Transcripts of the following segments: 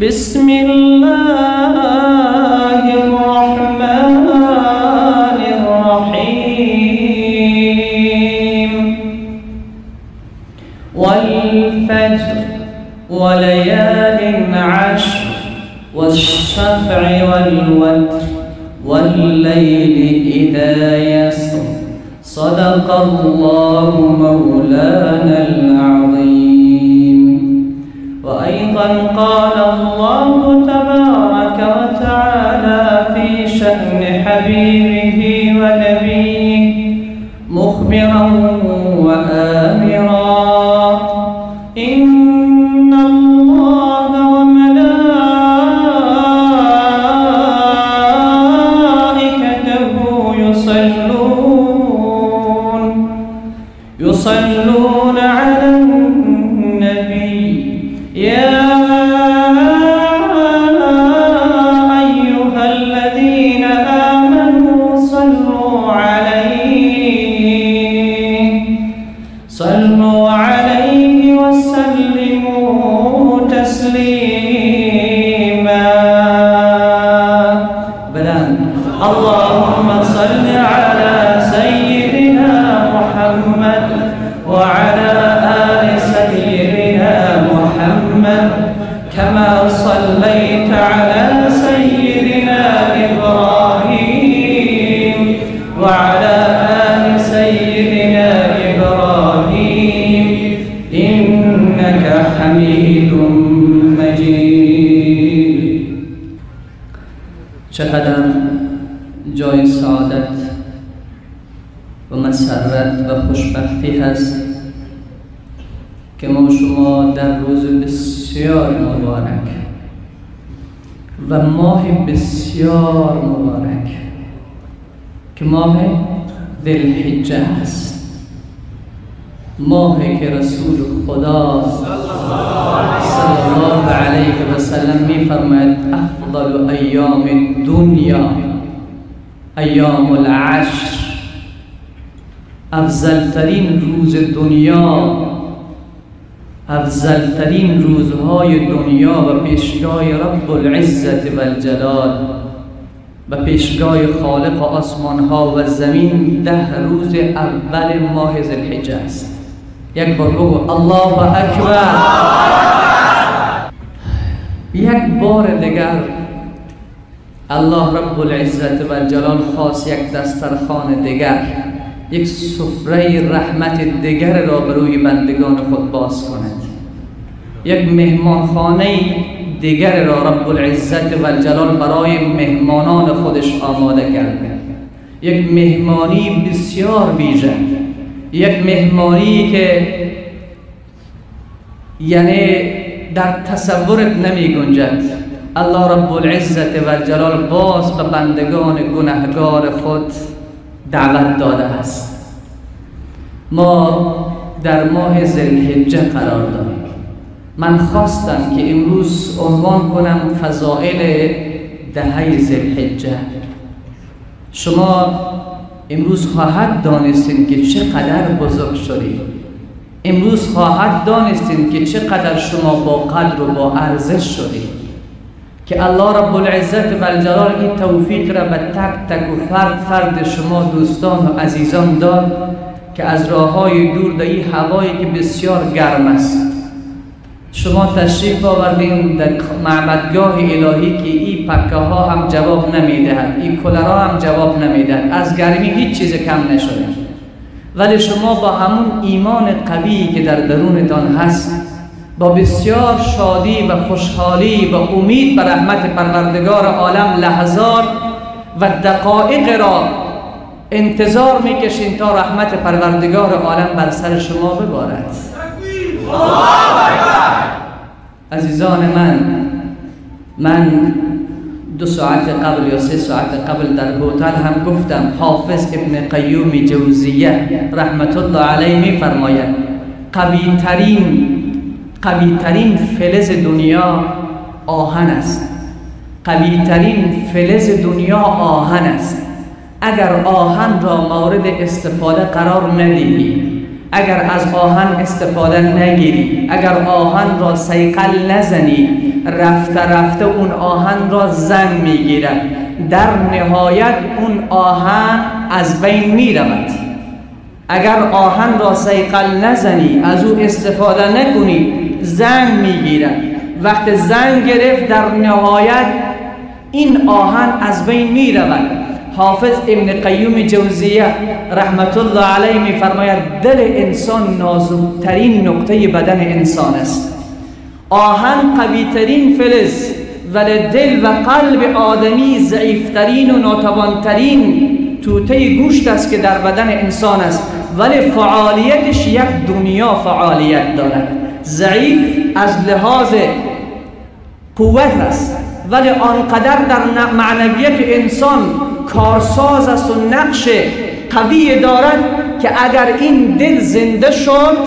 بسم الله الرحمن الرحيم والفجر وليال عشر والشفع والوتر والليل إذا يسر صدق الله مولانا العظيم. وأيضا قال الله تبارك وتعالى في شأن حبيبه ونبيه مخبرا وآمرا إن الله وملائكته يصلون على النبي يا أيها الذين آمنوا صلوا عليه وسلموا تسليما. بلان اللهم صل على سيدنا محمد وعلى آل سيدنا محمد كما صليت على سيدنا إبراهيم وعلى آل سيدنا إبراهيم إنك حميد مجيد. چقدر جای سعادت و مسرت و خوشبختی هست که ما شما در روز بسیار مبارک و ماه بسیار مبارک که ماه ذوالحجه است، ماهی که رسول خدا صلی الله علیه و سلم می فرماید افضل ایام الدنیا ایام العشر، افضلترین روز دنیا، افضلترین روزهای دنیا و پیشگاه رب العزت و الجلال و پیشگاه خالق آسمانها و زمین 10 روز اول ماه ذوالحجه است. یک بار بگو الله اکبر. یک بار دیگر الله رب العزت و الجلال خواست یک دسترخوان دیگر، یک سفره رحمت دیگر را بروی بندگان خود باز کند، یک مهمانخانه دیگر را رب العزت و الجلال برای مهمانان خودش آماده کرده، یک مهمانی بسیار ویژه، یک مهمانی که یعنی در تصورت نمی گنجد. الله رب العزت و الجلال باز به بندگان گناهگار خود دعوت داده است. ما در ماه ذوالحجه قرار داریم. من خواستم که امروز عنوان کنم فضائل دهه ذوالحجه. شما امروز خواهد دانستین که چقدر بزرگ شدید، امروز خواهد دانستین که چقدر شما با قدر و با ارزش شدید، که الله رب العزت و الجلال این توفیق را به تک تک و فرد شما دوستان و عزیزان داد که از راههای دور در این هوایی که بسیار گرم است شما تشریف آوردین در معبدگاه الهی که این پکه ها هم جواب نمیدهد، این کولرها هم جواب نمیدهد، از گرمی هیچ چیز کم نشده، ولی شما با همون ایمان قوی که در درونتان هست با بسیار شادی و خوشحالی و امید به رحمت پروردگار عالم لحظات و دقایق را انتظار میکشین تا رحمت پروردگار عالم بر سر شما ببارد. عزیزان من 2 ساعت قبل یا 3 ساعت قبل در هتل هم گفتم حافظ ابن قیم جوزیه رحمت الله علیه می فرماید قوی ترین فلز دنیا آهن است. قوی ترین فلز دنیا آهن است. اگر آهن را مورد استفاده قرار ندهی اگر از آهن استفاده نگیری، اگر آهن را صیقل نزنی، رفته رفته اون آهن را زنگ میگیرد، در نهایت اون آهن از بین میرود. اگر آهن را صیقل نزنی، از او استفاده نکنی، زنگ میگیرد. وقت زنگ گرفت در نهایت این آهن از بین میرود. حافظ ابن قیم جوزیه رحمت الله علیه می فرماید دل انسان نازکترین نقطه بدن انسان است. آهن قوی ترین فلز، ولی دل و قلب آدمی ضعیفترین و ناتوانترین توته گوشت است که در بدن انسان است، ولی فعالیتش یک دنیا فعالیت دارد. ضعیف از لحاظ قوت است، ولی آنقدر در معنویت انسان کارساز است و نقش قوی دارد که اگر این دل زنده شد،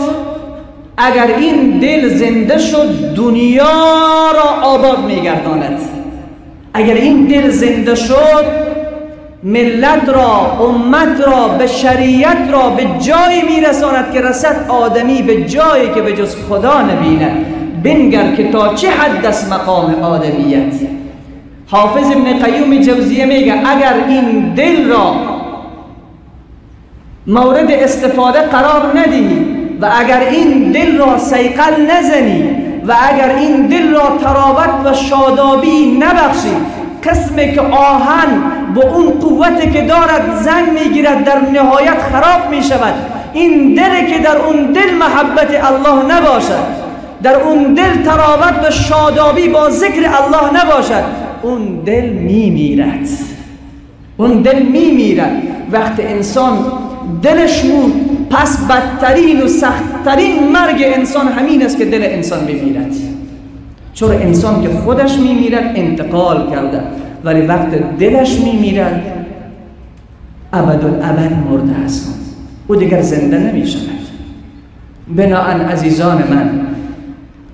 اگر این دل زنده شد دنیا را آباد میگرداند. اگر این دل زنده شد ملت را، امت را، بشریت را به جایی میرساند که رسد آدمی به جایی که به جز خدا نبیند. بنگر که تا چه حد است مقام آدمیت. حافظ ابن قیم جوزیه میگه اگر این دل را مورد استفاده قرار ندهی و اگر این دل را صیقل نزنی و اگر این دل را تراوت و شادابی نبخشی، قسمی که آهن با اون قوتی که دارد زنگ میگیرد در نهایت خراب میشود. این دلی که در اون دل محبت الله نباشد، در اون دل تراوت و شادابی با ذکر الله نباشد، اون دل میمیرد. اون دل میمیرد. وقت انسان دلش مرد، پس بدترین و سختترین مرگ انسان همین است که دل انسان بمیرد. چون انسان که خودش میمیرد انتقال کرده، ولی وقت دلش میمیرد ابدالابد مرده است، او دیگر زنده نمیشود. بنابراین عزیزان من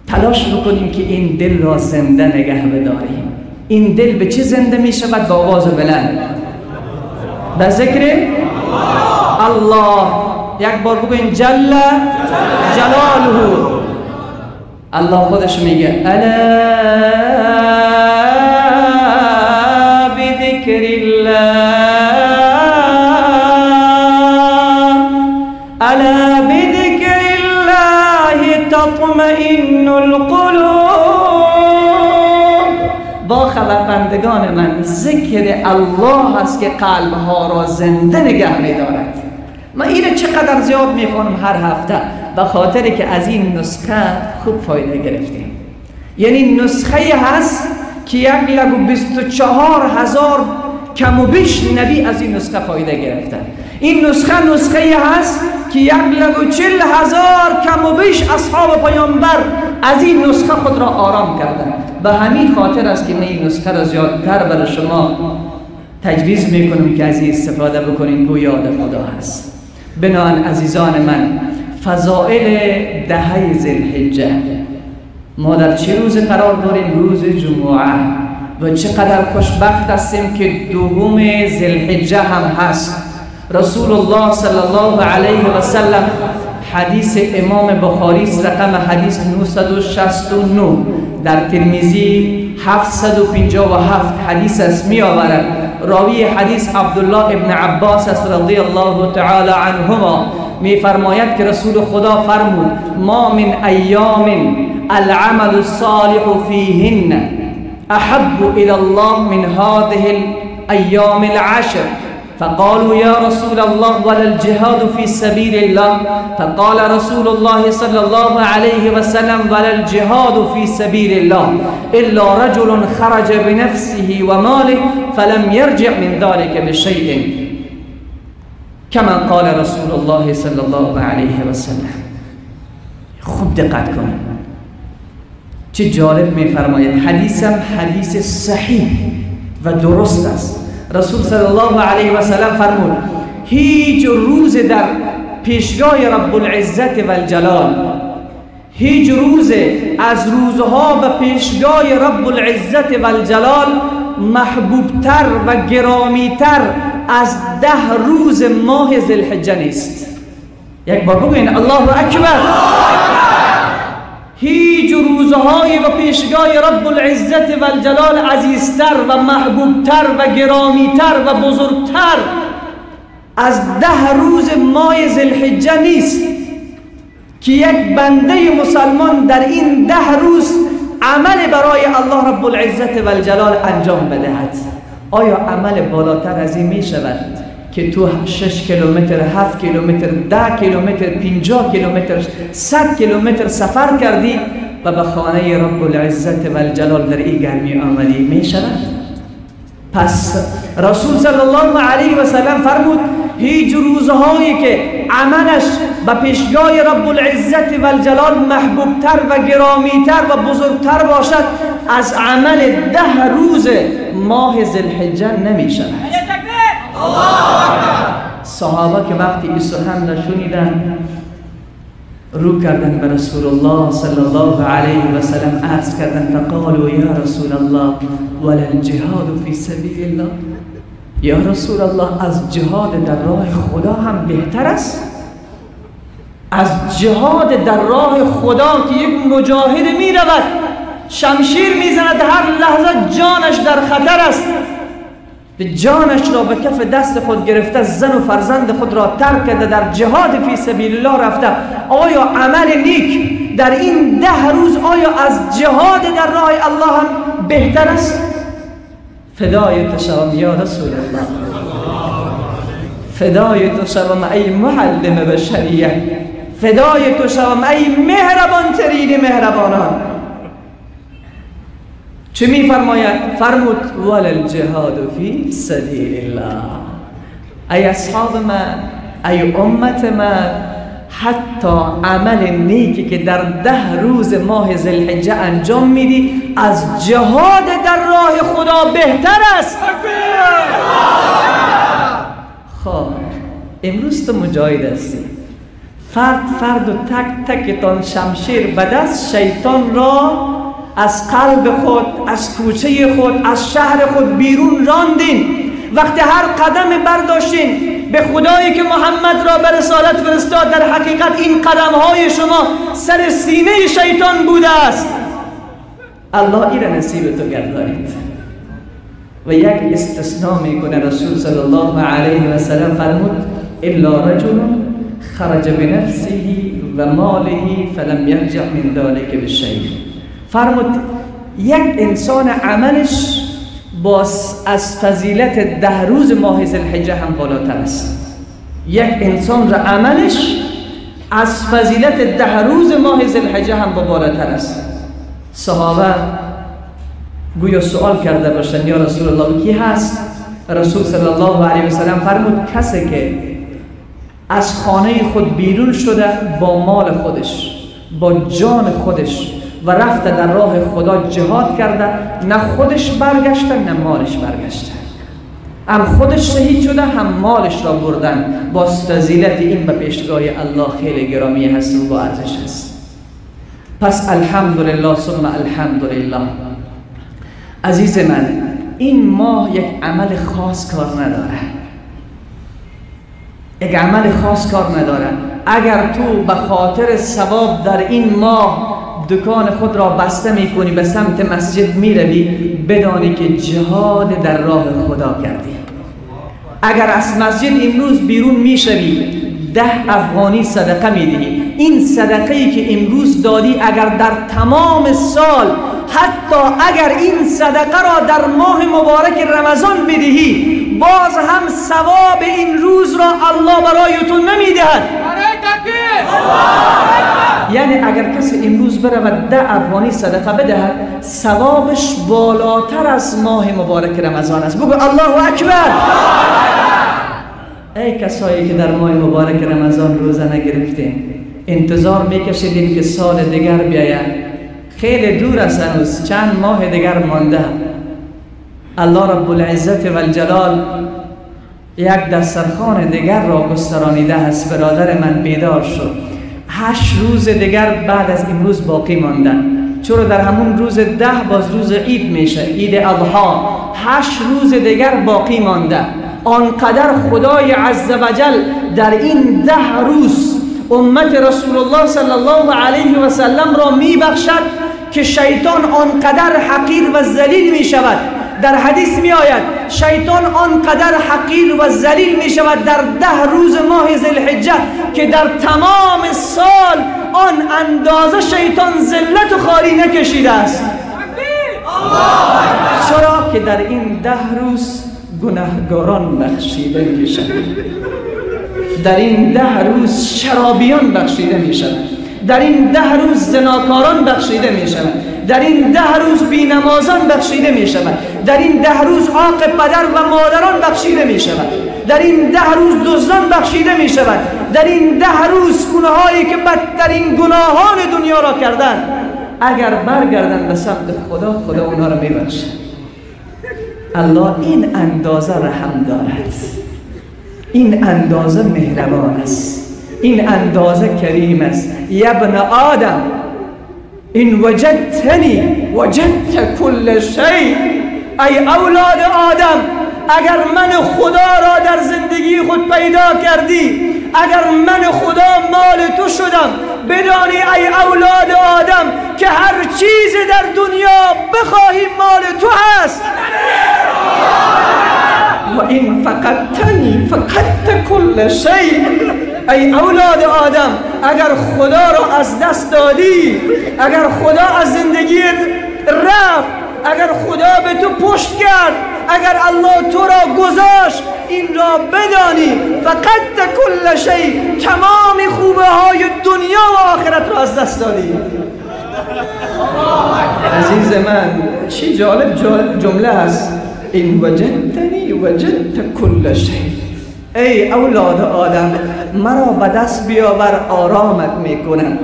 تلاش بکنیم که این دل را زنده نگه بداریم. این دل به چه زنده می شود؟ با آواز بلند، به ذکر الله. یک بار بگوین جل جلاله. الله خودش میگه الا بذکر الله، الا بذکر الله تطمئن القلوب. با خبربندگان من، ذکر الله است که قلبها را زنده نگه می‌دارد. من اینو چقدر زیاد میخونم هر هفته، به خاطری که از این نسخه خوب فایده گرفتیم. یعنی نسخه هست که 1,24,000 کم و بیش نبی از این نسخه فایده گرفتن. این نسخه هست که 1,40,000 کم و بیش اصحاب پیامبر از این نسخه خود را آرام کردند. به همین خاطر است که من این نسخه را زیادتر برای شما تجویز میکنم که از این استفاده بکنید، گو یاد خدا هست. بنابراین عزیزان من، فضائل دهه ذوالحجه، ما در چه روز قرار داریم؟ روز جمعه. و چقدر خوشبخت هستیم که دوم ذوالحجه هم هست. رسول الله صلی الله علیه و سلم، حدیث امام بخاری رقم حدیث 969، در ترمذی 757 حدیث است می آورد. راوی حدیث عبدالله ابن عباس است رضی الله تعالی عنهما، می فرماید که رسول خدا فرمود ما من ایام العمل الصالح فیهن احب الى الله من هذه الایام العشر. فقالوا يا رسول الله ولا الجهاد في سبيل الله؟ فقال رسول الله صلى الله عليه وسلم ولا الجهاد في سبيل الله إلا رجل خرج بنفسه وماله فلم يرجع من ذلك بشيء كما قال رسول الله صلى الله عليه وسلم. خوب دقت کنید چه جالب می‌فرماید. حدیثم حدیث صحیح و درست است. رسول صلی الله علیه و سلم فرمود هیچ روز در پیشگاه رب العزت و الجلال، هیچ روز از روزها به پیشگاه رب العزت و الجلال محبوبتر و گرامیتر از 10 روز ماه ذوالحجه نیست. یک بار بگوین الله اکبر. هیچ روزهای و پیشگاه رب العزت و الجلال عزیزتر و محبوبتر و گرامیتر و بزرگتر از 10 روز ماه ذوالحجه نیست که یک بنده مسلمان در این 10 روز عمل برای الله رب العزت و الجلال انجام بدهد. آیا عمل بالاتر از این می شود که تو 6 کیلومتر، 7 کیلومتر، 10 کیلومتر، 50 کیلومتر، 100 کیلومتر سفر کردی و به خانه رب العزت و الجلال در این گرمی آمدی؟ می شود؟ پس رسول صلی الله علیه و سلم فرمود هیچ روزهایی که عملش به پیشگاه رب العزت و الجلال محبوبتر و گرامیتر و بزرگتر باشد از عمل 10 روز ماه ذوالحجه نمی شود. صحابه که وقتی این سخن را شنیدند رو کردن به رسول الله صلی الله علیه و سلم عرض کردن فقالوا یا رسول الله ولا الجهاد فی سبیل الله. یا رسول الله از جهاد در راه خدا هم بهتر است؟ از جهاد در راه خدا که یک مجاهد می رود شمشیر می زند هر لحظه جانش در خطر است، جانش را به کف دست خود گرفته، زن و فرزند خود را ترک کرده در جهاد فی سبیل الله رفته، آیا عمل نیک در این 10 روز آیا از جهاد در راه الله هم بهتر است؟ فدای تو شوم یا رسول الله، فدای تو شوم ای معلم بشریت، فدای تو شوم ای مهربان ترین مهربانان. چه می فرماید؟ فرمود ولا الجهاد فی سبیل الله. ای اصحاب من، ای امت من، حتی عمل نیکی که در 10 روز ماه ذوالحجه انجام میدی از جهاد در راه خدا بهتر است. خب امروز تو مجاهد هستی، فرد و تک تکتان شمشیر به دست شیطان را از قلب خود، از کوچه خود، از شهر خود بیرون راندین. وقتی هر قدم برداشتین به خدایی که محمد را به رسالت فرستاد، در حقیقت این قدمهای شما سر سینه شیطان بوده است. الله این را نصیب تو گردانید. و یک استثناء میکنه رسول صلی الله علیه و سلم فرمود الا رجل خرج بنفسه و ماله فلم یرجع من ذلك بشیء. فرمود یک انسان عملش باز از فضیلت 10 روز ماه ذوالحجه هم بالاتر است. یک انسان را عملش از فضیلت 10 روز ماه ذوالحجه هم بالاتر است. صحابه گویا سوال کرده باشند یا رسول الله کی هست؟ رسول صلی الله علیه و سلم فرمود کسی که از خانه خود بیرون شده با مال خودش، با جان خودش و رفته در راه خدا جهاد کرده، نه خودش برگشته نه مالش برگشته، هم خودش شهید شده هم مالش را بردن. با فضیلت این به پیشگاه الله خیلی گرامی هست و با ارزش است. پس الحمدلله ثم الحمدلله. عزیز من، این ماه یک عمل خاص کار نداره، یک عمل خاص کار نداره. اگر تو به خاطر ثواب در این ماه دکان خود را بسته میکنی به سمت مسجد میروی، بدانی که جهاد در راه خدا کردی. اگر از مسجد امروز بیرون میشوی 10 افغانی صدقه میدهی، این صدقه ای که امروز دادی اگر در تمام سال، حتی اگر این صدقه را در ماه مبارک رمضان بدهی، باز هم ثواب این روز را الله برای تو نمیدهد. یعنی اگر کسی امروز برود 10 افغانی صدقه بدهد، ثوابش بالاتر از ماه مبارک رمضان است. بگو الله اکبر. ای کسایی که در ماه مبارک رمضان روزه نگرفتین، انتظار میکشیدین که سال دیگر بیاید، خیلی دور است، هنوز چند ماه دیگر مانده. الله رب العزت و الجلال یک دسترخوان دیگر را گسترانیده است. برادر من بیدار شد، 8 روز دیگر بعد از امروز باقی ماندن، چرا در همون روز 10 باز روز عید میشه، عید اضحی. 8 روز دیگر باقی مانده. آنقدر خدای عز و جل در این 10 روز امت رسول الله صلی الله علیه و سلم را می بخشد که شیطان آنقدر حقیر و ذلیل می شود. در حدیث می آید شیطان آنقدر حقیر و ذلیل می شود در 10 روز ماه ذوالحجه که در تمام سال آن اندازه شیطان ذلت و خاری نکشیده است. چرا که در این 10 روز گناهگاران بخشیده می شود، در این 10 روز شرابیان بخشیده می شود، در این 10 روز زناکاران بخشیده می شود، در این 10 روز بینمازان بخشیده می شود، در این 10 روز عاق پدر و مادران بخشیده می شود، در این 10 روز دزدان بخشیده می شود، در این 10 روز گناهایی که بدترین گناهان دنیا را کردند اگر برگردن به سمت خدا، خدا اونها را می بخشد. الله این اندازه رحم دارد، این اندازه مهربان است، این اندازه کریم است. یا ابن آدم این وجدتنی وجدت کل شیء. ای اولاد آدم، اگر من خدا را در زندگی خود پیدا کردی، اگر من خدا مال تو شدم، بدانی ای اولاد آدم که هر چیز در دنیا بخواهی مال تو هست. و این فقدتنی فقدت کل شیء. ای اولاد آدم، اگر خدا را از دست دادی، اگر خدا از زندگیت رفت، اگر خدا به تو پشت کرد، اگر الله تو را گذاشت، این را بدانی فقدت کل شیء، تمام خوبه های دنیا و آخرت را از دست دادی. عزیز من، چی جالب جمله است. این وجدتنی وجدت کل شیء. ای اولاد آدم، مرا به دست بیاور آرامت میکنم،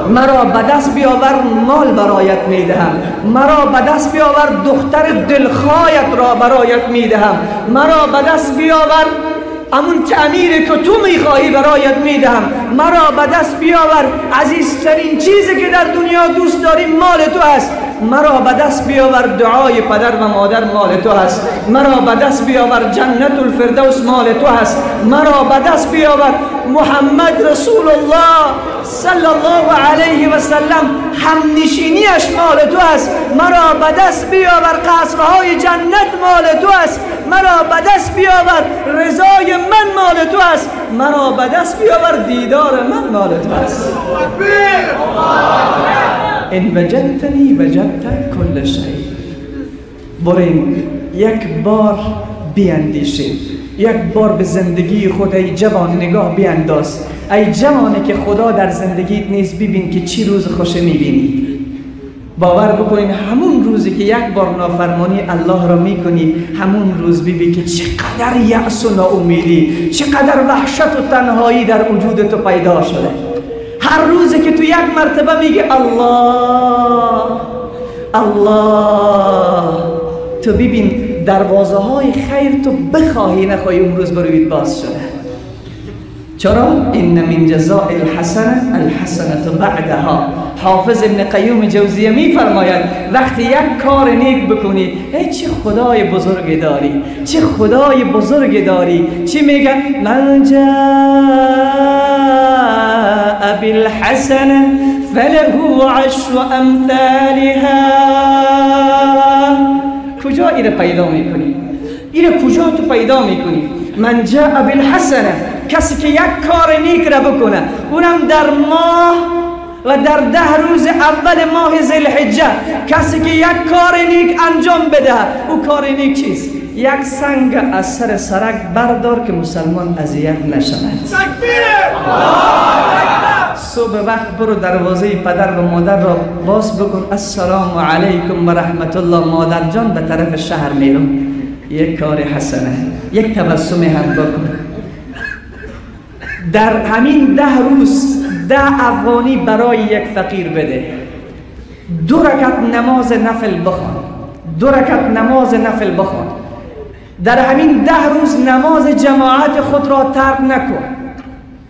مرا به دست بیاور مال برایت میدهم، مرا به دست بیاور دختر دلخواهت را برایت میدهم، مرا به دست بیاور همون تعمیری که تو میخواهی برایت میدهم، مرا به دست بیاور عزیزترین چیزی که در دنیا دوست داری مال تو است، مرا به دست بیاور دعای پدر و مادر مال تو است، مرا به دست بیاور جنت الفردوس مال تو است، مرا به دست بیاور محمد رسول الله صلی الله علیه و سلم همنشینیش مال تو است، مرا به دست بیاور قصرهای جنت مال تو است، مرا به دست بیاور رضای من مال تو است، مرا به دست بیاور دیدار من مال تو است. این وجدتنی وجدت کل شیء. برین یک بار بیاندیشید، یک بار به زندگی خود ای جوان نگاه بیانداز. ای جوانی که خدا در زندگیت نیست، ببین که چی روز خوش میبینی. باور بکنین همون روزی که یک بار نافرمانی الله را میکنی، همون روز ببین که چقدر یأس و ناامیدی، چقدر وحشت و تنهایی در وجود تو پیدا شده. هر روزی که تو یک مرتبه میگی الله الله، تو ببین دروازه های خیر تو بخواهی نخواهی اون روز برویت باز شده. چرا؟ این من جزاء الحسنه الحسنه بعدها. حافظ ابن قیم جوزیه میفرماید وقتی یک کار نیک بکنی، ای چه خدای بزرگ داری، چه خدای بزرگ داری. چی میگه؟ من جاء بالحسنه فله عشر امثالها. کجا اینو پیدا میکنی؟ اینو کجا تو پیدا میکنی؟ من جاء بالحسنه، کسی که یک کار نیک را بکنه، اونم در ماه و در 10 روز اول ماه ذوالحجه، کسی که یک کار نیک انجام بده، او کار نیک چیست؟ یک سنگ از سر سرک بردار که مسلمان اذیت نشود. صبح وقت برو دروازه پدر و مادر را باز بکن، السلام علیکم و رحمت الله مادر جان، به طرف شهر میرم. یک کار حسنه، یک تبسم هم بکن. در همین 10 روز 10 افغانی برای یک فقیر بده. 2 رکعت نماز نفل بخوان، 2 رکعت نماز نفل بخوان. در همین 10 روز نماز جماعت خود را ترک نکن.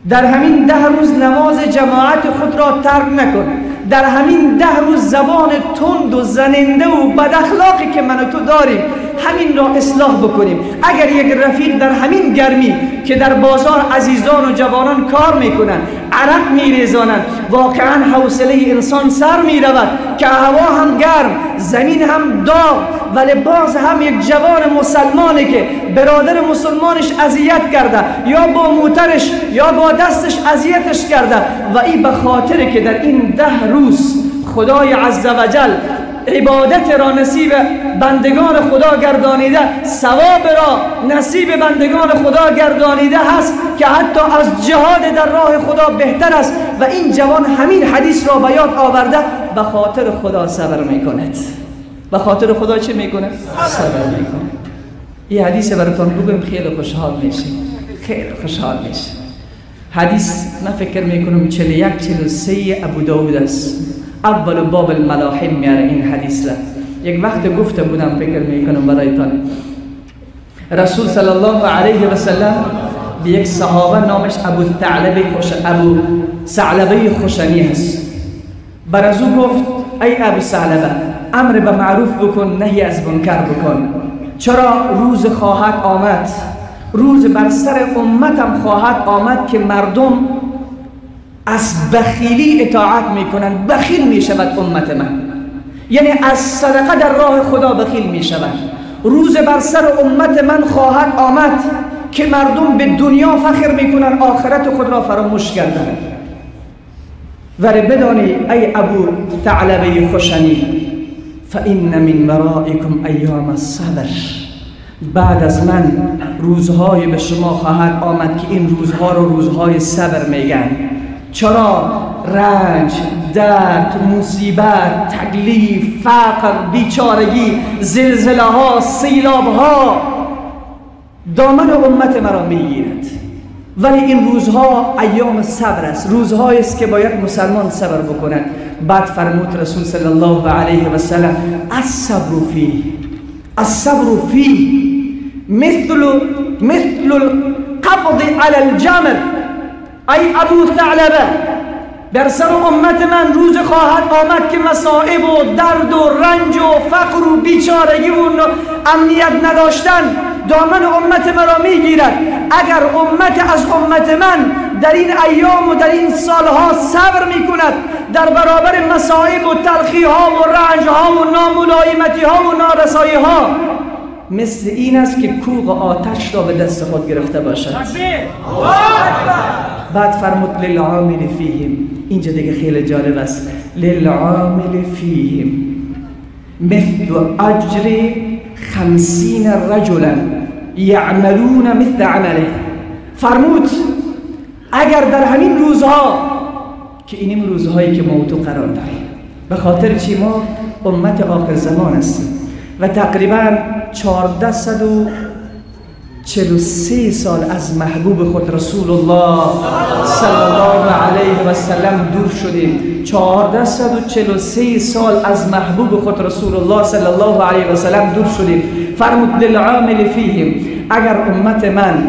در همین 10 روز نماز جماعت خود را ترک نکن. در همین 10 روز زبان تند و زننده و بد اخلاقی که من و تو داریم همین را اصلاح بکنیم. اگر یک رفیق در همین گرمی که در بازار عزیزان و جوانان کار میکنن، عرق میریزانند، واقعا حوصله انسان سر میرود که هوا هم گرم، زمین هم داغ، ولی باز هم یک جوان مسلمانی که برادر مسلمانش اذیت کرده یا با موترش یا با دستش اذیتش کرده و این به خاطر که در این 10 روز خدای عزوجل عبادت را نصیب بندگان خدا گردانیده، ثواب را نصیب بندگان خدا گردانیده هست که حتی از جهاد در راه خدا بهتر است و این جوان همین حدیث را به یاد آورده، به خاطر خدا صبر میکند. به خاطر خدا چه میکنه؟ صبر میکنه. این حدیث براتون بگم خیلی خوشحال میشیم، خیلی خوشحال میشیم. حدیث من فکر میکنم 41-43 ابو داود است. اول باب الملاحم میاره این حدیث را. یک وقت گفته بودم فکر میکنم برایتان، رسول صلی الله علیه و سلم به یک صحابه نامش ابو ثعلبه خوشنی هست، بر از او گفت ای ابو ثعلبه امر به معروف بکن نهی از منکر بکن، چرا روز خواهد آمد، روز بر سر امتم خواهد آمد که مردم از بخیلی اطاعت میکنن، بخیل میشود امت من، یعنی از صدقه در راه خدا بخیل میشود. روز بر سر امت من خواهد آمد که مردم به دنیا فخر میکنن، آخرت خود را فراموش کردن. ولی بدانی ای ابو ثعلبه خوشنی فإن من ورائكم ایام الصبر، بعد از من روزهای به شما خواهد آمد که این روزها رو روزهای صبر میگن. چرا؟ رنج، درد، مصیبت، تکلیف، فقر، بیچارگی، زلزله ها، سیلاب ها دامن امت مرا میگیرد، ولی این روزها ایام صبر است، روزهایی است که باید مسلمان صبر بکند. بعد فرمود رسول صلی الله علیه و سلم الصبر فيه مثل القبض على الجمر. ای ابو ثعلبه در سر امت من روز خواهد آمد که مصائب و درد و رنج و فقر و بیچارگی و امنیت نداشتن دامن امت مرا میگیرد. اگر امت از امت من در این ایام و در این سالها صبر میکند در برابر مصائب و تلخی ها و رنج ها و ناملایمتی ها و نارسایی ها، مثل این است که کوق آتش را به دست خود گرفته باشد. بعد فرمود للعامل فیهم، اینجا دیگه خیلی جالب است، للعامل فیهم مثل اجر 50 رجلا یعملون مثل عمله. فرمود اگر در همین روزها که این روزهایی که ما تو قرار داریم، به خاطر چی؟ ما امت آخر زمان هستیم و تقریبا 1443 سال از محبوب خود رسول الله صلی الله علیه و سلم دور شدیم. 1443 سال از محبوب خود رسول الله صلی الله علیه و سلم دور شدیم. فرمود للعامل فیهم، اگر امت من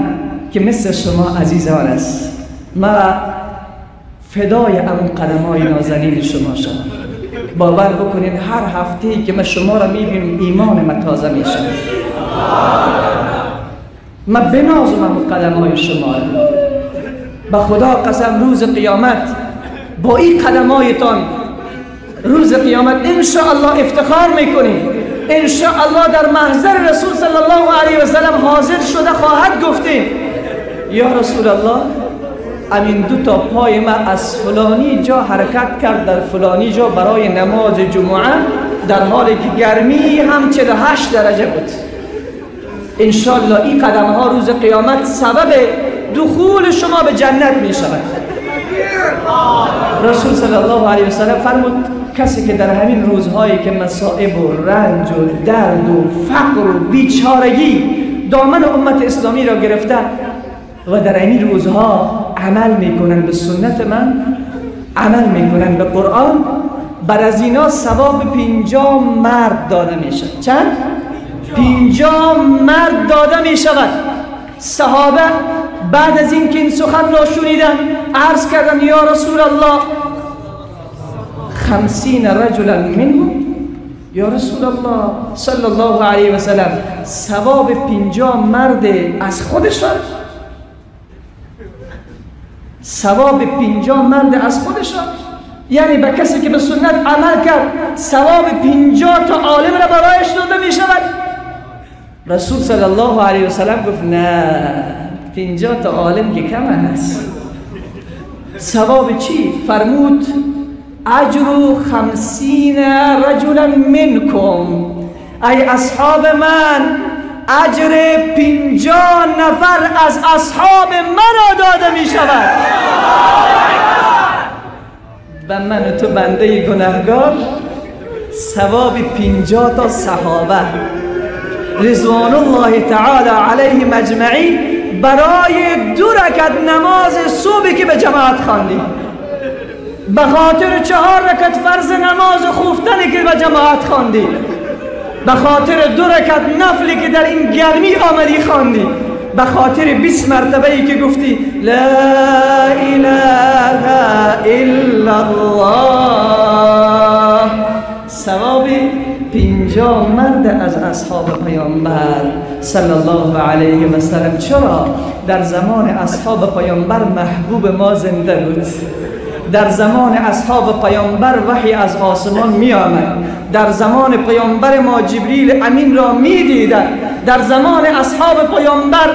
که مثل شما عزیزان است، ما فدای امون قدمای نازنین شما شد. باور بکنین هر هفته که ما شما را میبینیم ایمان ما تازه میشه. ما بنازم امون قدمای شما را. به خدا قسم روز قیامت با این قدمایتان روز قیامت انشاءالله افتخار میکنیم. انشاءالله در محضر رسول صلی الله علیه و سلم حاضر شده خواهد گفتیم یا رسول الله امین 2 پای ما از فلانی جا حرکت کرد در فلانی جا برای نماز جمعه، در حالی که گرمی هم 48 درجه بود. انشاءالله این قدم ها روز قیامت سبب دخول شما به جنت می شود. رسول صلی الله علیه و سلم فرمود کسی که در همین روزهایی که مصائب و رنج و درد و فقر و بیچارگی دامن امت اسلامی را گرفته و در این روزها عمل میکنن به سنت من، عمل میکنن به قرآن، بر از اینا ثواب 50 مرد داده میشه. چند؟ 50 مرد داده میشود. صحابه بعد از این که این سخن را شنیدن عرض کردن یا رسول الله 50 رجلا منهم یا رسول الله صلی الله علیه و سلم ثواب 50 مرد از خودشان؟ ثواب 50 مرد از خودشان؟ یعنی به کسی که به سنت عمل کرد ثواب 50 تا عالم را برایش داده می شود؟ رسول صلی الله علیه و سلم گفت نه، 50 تا عالم که کم است. ثواب چی؟ فرمود اجر 50 رجلا منکم، ای اصحاب من اجر 50 نفر از اصحاب من داده می شود. و من و تو بنده گناهگار ثواب 50 تا صحابه رضوان الله تعالی علیهم اجمعین برای 2 رکعت نماز صبحی که به جماعت خواندی، به خاطر 4 رکعت فرض نماز خفتنی که به جماعت خواندی، به خاطر 2 رکعت نفلی که در این گرمی آمدی خواندی، به خاطر 20 مرتبه ای که گفتی لا اله الا الله، ثواب 50 مرد از اصحاب پیامبر صلی الله علیه و سلم. چرا؟ در زمان اصحاب پیامبر محبوب ما زنده بود، در زمان اصحاب پیامبر وحی از آسمان می آمد، در زمان پیامبر ما جبریل امین را می دیدن، در زمان اصحاب پیامبر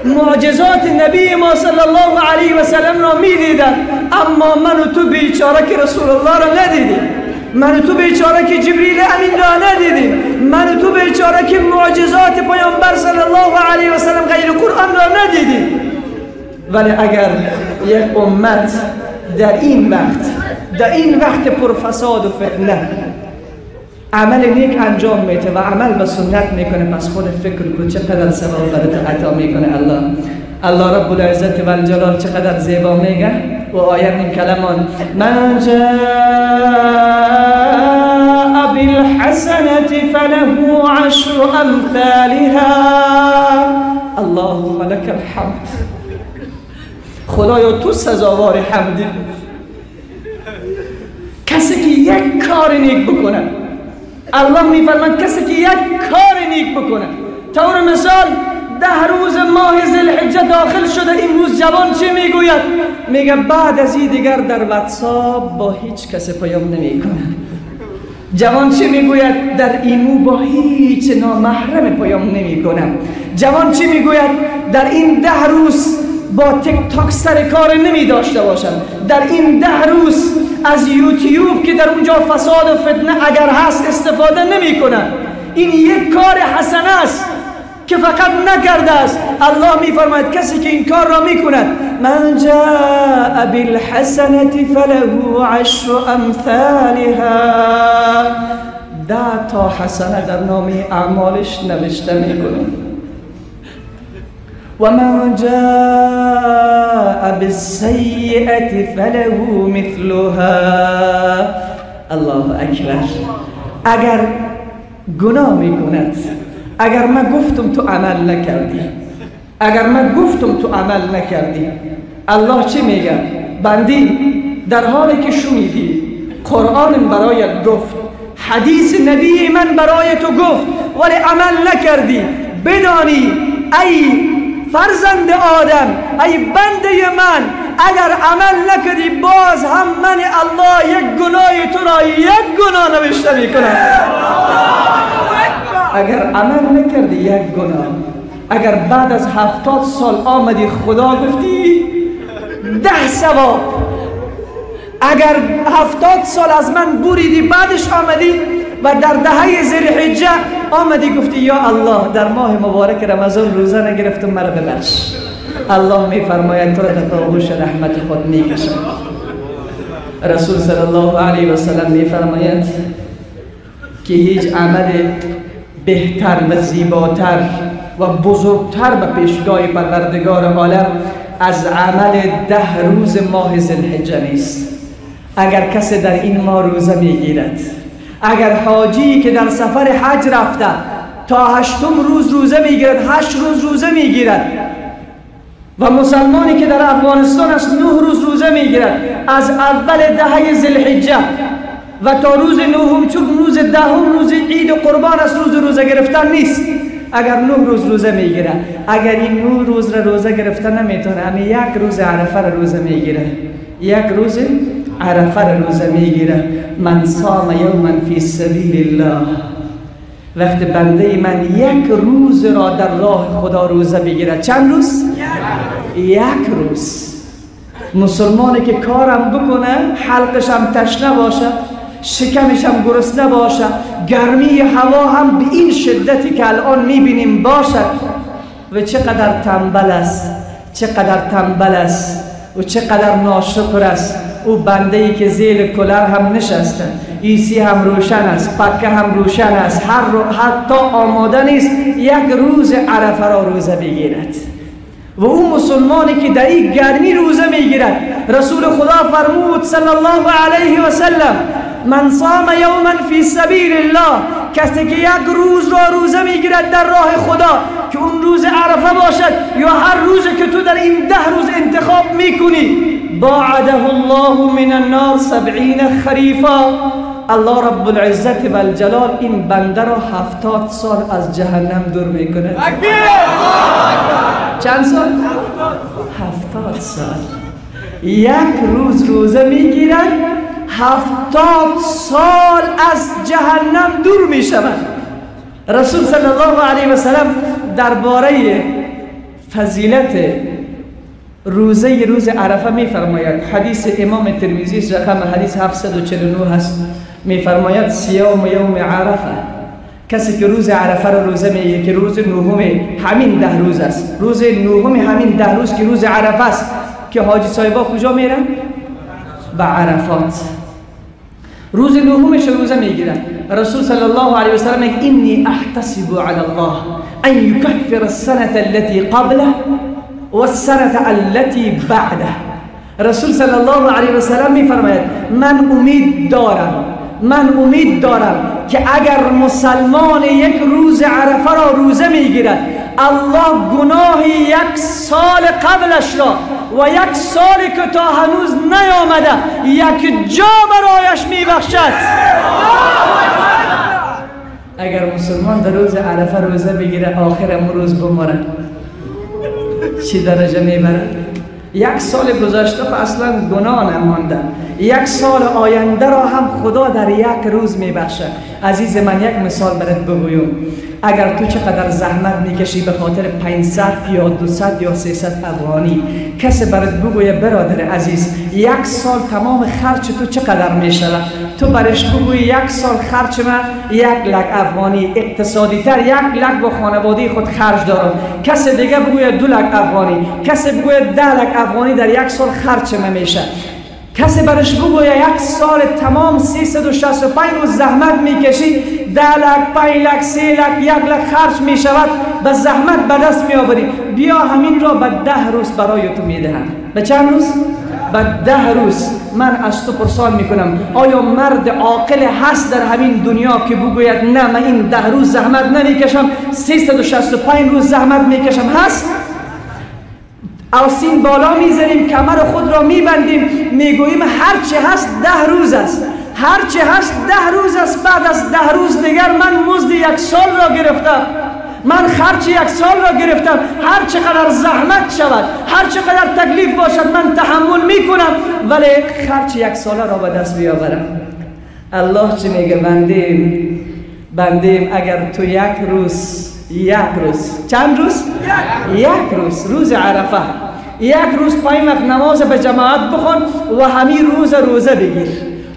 معجزات نبی ما صلی الله علیه و سلم را می دیدن. اما من و تو بیچاره که رسول الله را ندیدیم، من و تو بیچاره که جبریل امین را ندیدیم، من و تو بیچاره که معجزات پیامبر صلی الله علیه و سلم غیر قرآن را ندیدیم. ولی اگر یک امت در این وقت پرفساد و فتنه عمل نیک انجام میده و عمل به سنت میکنه، پس خودت فکر کن چقدر ثواب برات عطا میکنه الله رب العزت و الجلال. چقدر زیبا میگه و آیت این کلمان من جاء بالحسنة فله 10 امثالها. اللهم لك الحمد. خدایا تو سزاوار حمدی. کسی که یک کار نیک بکنه، الله میفرماید کسی که یک کار نیک بکنه، طور مثال 10 روز ماه ذوالحجه داخل شده، این روز جوان چی میگوید؟ میگه بعد از این دیگر در واتساپ با هیچ کس پیام نمیکنه. جوان چی میگوید؟ در ایمو با هیچ نامحرم پیام نمیکنم. جوان چی میگوید؟ در این 10 روز با تیک تاک سر کار نمی داشته باشم، در این 10 روز از یوتیوب که در اونجا فساد و فتنه اگر هست استفاده نمی کنم. این یک کار حسن است که فقط نکرده است. الله می فرماید کسی که این کار را می کند من جاء بالحسنة فله 10 امثالها، 10 تا حسنه در نامه اعمالش نوشته می کند. و من جاء بالسیئة فله مثلها. الله اکبر. اگر گناه میکند، اگر من گفتم تو عمل نکردی، اگر من گفتم تو عمل نکردی، الله چی میگه؟ بندی در حالی که شنیدی قرآن برایت گفت، حدیث نبی من برای تو گفت ولی عمل نکردی، بدانی ای فرزند آدم، ای بنده من، اگر عمل نکردی باز هم من الله یک گناه تو را یک گناه نوشته میکنم. اگر عمل نکردی یک گناه، اگر بعد از 70 سال آمدی خدا گفتی 10 ثواب، اگر 70 سال از من بریدی بعدش آمدی و در دهه ذوالحجه آمدی گفتی یا الله در ماه مبارک رمضان روزه نگرفتم مرا ببخش، الله میفرماید تو را در آغوش رحمت خود میکشم. رسول صلی الله علیه و سلم میفرماید که هیچ عمل بهتر و زیباتر و بزرگتر به پیشگاه پروردگار عالم از عمل 10 روز ماه ذوالحجه نیست. اگر کسی در این ماه روزه میگیرد، اگر حاجی که در سفر حج رفته تا 8 روز روزه میگیرد، 8 روز روزه میگیرد، و مسلمانی که در افغانستان است 9 روز روزه میگیرد، از اول دهه ذوالحجه و تا روز نهم، چون روز دهم روز عید و قربان است، روز روزه گرفتن نیست. اگر 9 روز روزه میگیره، اگر این 9 روز را روزه گرفتن نمیتونه، اما یک روز عرفه را روزه میگیره، یک روز عرفه را روزه میگیره. من صام یوما فی سبیل الله، وقتی بنده من یک روز را در راه خدا روزه بگیره. چند روز؟ یک روز. مسلمانی که کارم بکنه، حلقش هم تشنه باشه، شکمش هم گرسنه باشه، گرمی هوا هم به این شدتی که الان میبینیم باشد، و چقدر تنبل است، چقدر تنبل است و چقدر ناشکر است او بنده ای که زیر کلر هم نشسته، ایسی هم روشن است، پکه هم روشن است، حتی آماده نیست یک روز عرفه را روزه بگیرد. و اون مسلمانی که در این گرمی روزه میگیرد، رسول خدا فرمود صلی الله علیه و سلم: من صام یوما فی سبیل الله، کسی که یک روز را روزه میگیرد در راه خدا، که اون روز عرفه باشد یا هر روزی که تو در این 10 روز انتخاب میکنی، باعده الله من النار 70 خریفا، الله رب العزت و الجلال این بنده را 70 سال از جهنم دور میکنه. چند سال؟ 70 سال. یک روز روزه میگیرد، 70 سال از جهنم دور می شود. رسول صلی الله علیه و سلم درباره فضیلت روزه روز عرفه می فرماید، حدیث امام ترمذی رقم حدیث 749 هست، می فرماید: صیام یوم عرفه، کسی که روز عرفه رو روزه میگیره که روز نهم همین 10 روز است، روز نهم همین 10 روز که روز عرفه است، که حاجی صاحبا کجا میرن؟ به عرفات. روز نهمش روزه میگیرن. رسول صلی الله علیه و سلم میگه: انی احتسب علی الله ان یکفر السنه التي قبله والسنه التي بعده. رسول صلی الله علیه و سلم میفرماید: من امید دارم که اگر مسلمان یک روز عرفه را روزه میگیرد، الله گناه یک سال قبلش را و یک سالی که تا هنوز نیامده یک جا برایش میبخشد. اگر مسلمان در روز عرفه روزه بگیره، آخر روز بمره، چی درجه میبره؟ یک سال گذشته اصلا گناه نمانده، یک سال آینده را هم خدا در یک روز میبخشه. عزیز من، یک مثال برات بگویم. اگر تو چقدر زحمت میکشی به خاطر 500 یا 200 یا 300 افغانی، کسی برات بگویه برادر عزیز یک سال تمام خرچ تو چقدر میشود، تو برش بگوی یک سال خرچ من 1 لک افغانی، اقتصادی تر 1 لک با خانواده خود خرج دارم. کسی دیگه بگویه 2 لک افغانی، کسی بگویه 10 لک افغانی در یک سال خرچ من میشه. کسی برش بگویه یک سال تمام 365 روز زحمت میکشی، 10 لک، 5 لک، 3 لک، 1 لک خرج میشود، به زحمت به دست میآوری. بیا همین را به 10 روز برای تو میدهم. به چند روز؟ به 10 روز. من از تو پرسان میکنم: آیا مرد عاقل هست در همین دنیا که بگوید نه من این 10 روز زحمت نمیکشم، 365 روز زحمت میکشم؟ هست؟ آستین بالا میزنیم، کمر خود را میبندیم، میگوییم هرچی هست 10 روز است، هرچی هست 10 روز است. بعد از 10 روز دیگر من مزد 1 سال را گرفتم، من خرچ 1 سال را گرفتم. هر چقدر زحمت شود، هر چقدر تکلیف باشد، من تحمل میکنم، ولی خرچ 1 ساله را به دست بیاورم. الله چی میگه؟ بندیم اگر تو یک روز، چند روز؟ یک روز، روز عرفه، یک روز 5 وقت نماز به جماعت بخون و همین روز روزه بگیر،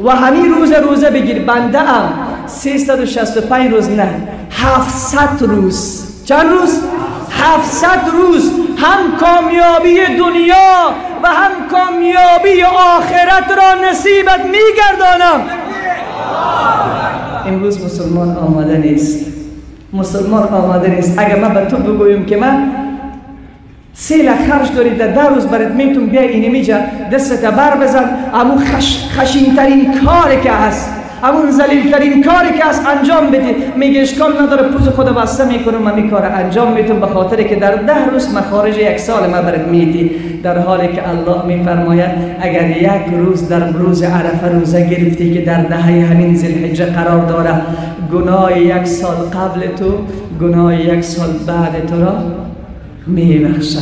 و همین روزه بگیر. بنده ام 365 روز نه، 700 روز. چند روز؟ 700 روز هم کامیابی دنیا و هم کامیابی آخرت را نصیبت میگردانم. امروز مسلمان آماده نیست، مسلمان آماده نیست. اگر من به تو بگویم که من 3 لک خرج داری در 10 روز برات میتون بیا اینمی جا دستت بر بزن، امون خشین ترین کاری که هست، امون ذلیل ترین کاری که هست انجام بدی، میگه اشکال نداره، پوز خود بسته میکنم، من این کار انجام میتونم، به خاطر که در 10 روز مخارج 1 سال من برات میدی. در حالی که الله میفرماید اگر یک روز در روز عرفه روزه گرفتی که در دهه همین ذوالحجه قرار داره، گناه 1 سال قبل تو، گناه 1 سال بعد تو را میبخشه.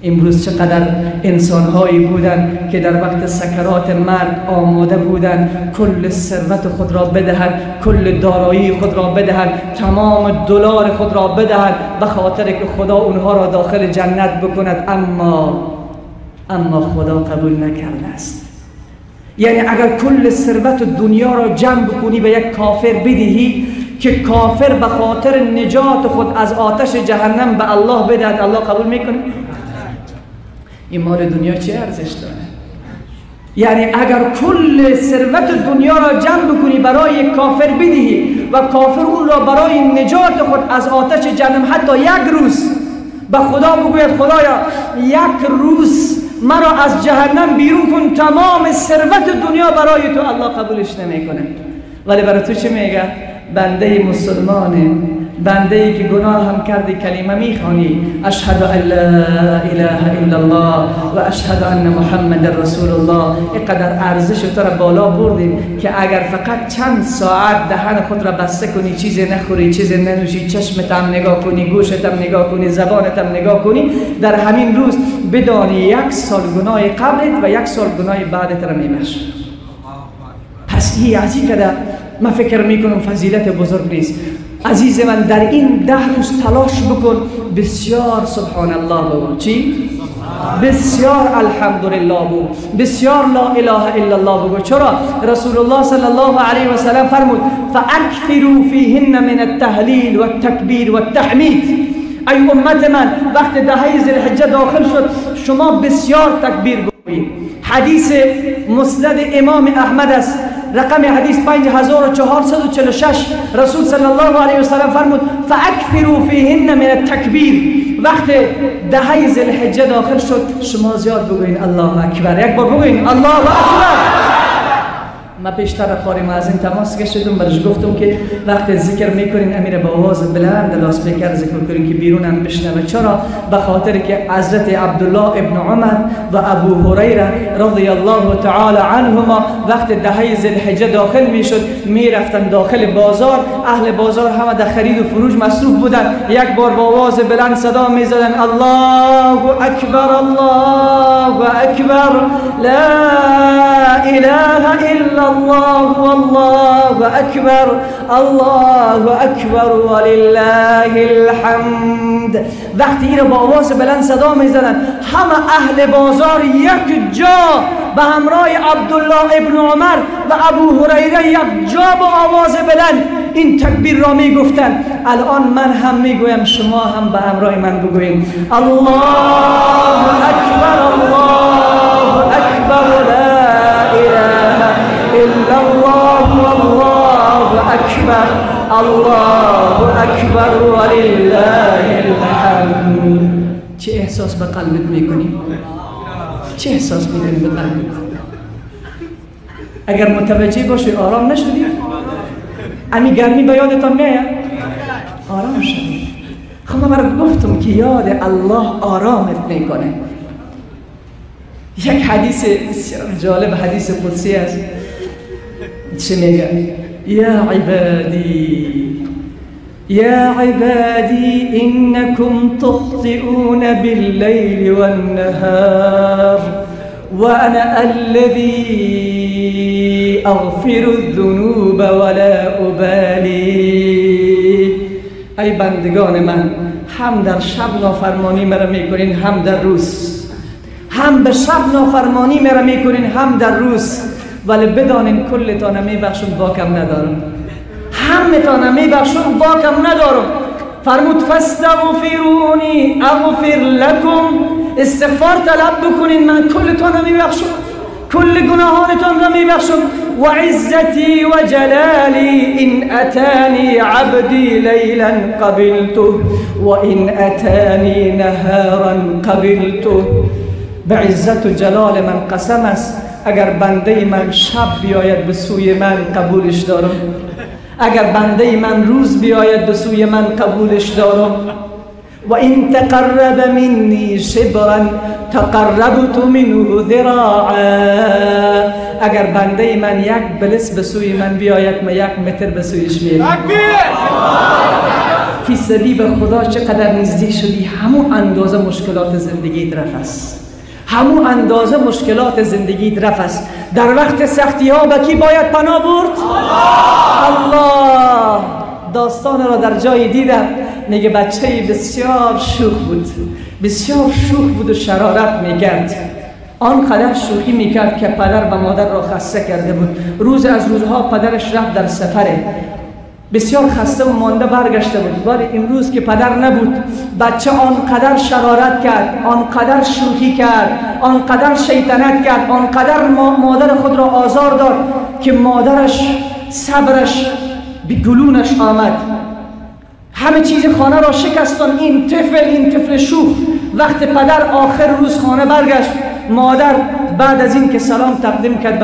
امروز چقدر انسان‌هایی بودند که در وقت سکرات مرگ آماده بودند کل ثروت خود را بدهند، کل دارایی خود را بدهند، تمام دلار خود را بدهند به خاطر که خدا اونها را داخل جنت بکند، اما خدا قبول نکرده است. یعنی اگر کل ثروت دنیا را جمع بکنی به یک کافر بدهی که کافر به خاطر نجات خود از آتش جهنم به الله بدهد، الله قبول میکنه؟ این مال دنیا چه ارزش داره؟ یعنی اگر کل ثروت دنیا را جمع بکنی برای کافر بدهی و کافر اون را برای نجات خود از آتش جهنم حتی 1 روز به خدا بگوید خدایا 1 روز مرا از جهنم بیرون کن، تمام ثروت دنیا برای تو، الله قبولش نمیکنه. ولی برای تو چه میگه؟ بنده مسلمانه، بنده ای که گناه هم کردی کلمه میخوانی اشهد ان لا اله الا الله و اشهد ان محمد رسول الله. اینقدر ارزش تو را بالا بردیم که اگر فقط چند ساعت دهن خود را بسته کنی، چیزی نخوری، چیزی ننوشی، چشمت هم نگاه کنی، گوشت هم نگاه کنی، زبانت هم نگاه کنی، در همین روز بدانی 1 سال گناه قبلت و 1 سال گناه بعدت را میبخشه. پس این از این کده من فکر میکنم فضیلت بزرگ نیست. عزیز من در این 10 روز تلاش بکن، بسیار سبحان الله بگو، چی؟ بسیار الحمدلله بگو، بسیار لا اله الا الله بگو. چرا؟ رسول الله صلی الله علیه و سلم فرمود فاکثروا فیهن من التهلیل والتکبیر والتحمید. ای امت من، وقت دهه ذوالحجه داخل شد شما بسیار تکبیر بگویید. حدیث مسند امام احمد است، رقم حدیث 5446. رسول صلی الله علیه و سلم فرمود فاکثروا فیهن من التکبیر. وقت دهه ذوالحجه داخل شد شما زیاد بگوین الله اکبر. یک بار بگوین الله اکبر. ما پیشتر قاری معظم تماس گشتم، برش گفتم که وقت ذکر میکنین امیر با آواز بلند لاسپیکر ذکر کنین که بیرون هم بشنوه. چرا؟ به خاطر که حضرت عبدالله ابن عمر و ابو هریره رضی الله تعالی عنهما وقت دهه ذوالحجه داخل میشد میرفتن داخل بازار، اهل بازار همه در خرید و فروش مصروف بودن. یک بار با آواز بلند صدا میزدن الله اکبر الله اکبر لا اله الا الله والله اکبر الله اکبر ولله الحمد. وقتی این با آواز بلند صدا میزدن همه اهل بازار یک جا به همراه عبدالله ابن عمر و ابو هریره یک جا با آواز بلند این تکبیر را میگفتند. الان من هم میگویم، شما هم به همراه من بگوین الله اکبر الله اکبر لا اله الا الله والله اکبر الله اکبر ولله الحمد. چه احساس به قلبت میکنی؟ چه احساس میکنی به قلبت؟ اگر متوجه باشی آرام نشدی؟ امی گرمی به یادتان میاد؟ آرام شدی. خب من برات گفتم که یاد الله آرامت میکنه. یک حدیث جالب، حدیث قدسی است. چه میگه؟ یا عبادی انکم تخطئون باللیل والنهار وانا الذی اغفر الذنوب ولا ابالی. ای بندگان من، هم در شب نافرمانی مرا میکنین هم در روز، هم به شب نافرمانی مرا میکنین هم در روز، ولی بدانین کلتان میبخشم باکم ندارم، همتان میبخشم باکم ندارم. فرمود فاستغفرونی اغفر لکم. استغفار طلب بکنین من کلتان میبخشم، کل گناهانتان را میبخشم. و عزتی و جلالی ان اتانی عبدی لیلا قبلته و ان اتانی نهارا قبلته. به عزت و جلال من قسم است اگر بنده من شب بیاید به سوی من قبولش دارم، اگر بنده من روز بیاید به سوی من قبولش دارم. و این تقرب منی شبرا تقربت منه ذراعا. اگر بنده من یک بلس به سوی من بیاید، من 1 متر به سویش میرم. فی سبیل خدا چقدر نزدیک شدی، همون اندازه مشکلات زندگیت رفت است. همون اندازه مشکلات زندگیت رفت است. در وقت سختی ها به کی باید پناه برد؟ الله. داستان را در جایی دیدم، میگه بچه بسیار شوخ بود، بسیار شوخ بود و شرارت میکرد. آنقدر شوخی میکرد که پدر و مادر را خسته کرده بود. روز از روزها پدرش رفت در سفره، بسیار خسته و مانده برگشته بود. ولی امروز که پدر نبود، بچه آنقدر شرارت کرد، آنقدر شوخی کرد، آنقدر شیطنت کرد، آنقدر مادر خود را آزار داد که مادرش صبرش به گلونش آمد. همه چیز خانه را شکستان. این طفل شوخ وقت پدر آخر روز خانه برگشت، مادر بعد از این که سلام تقدیم کرد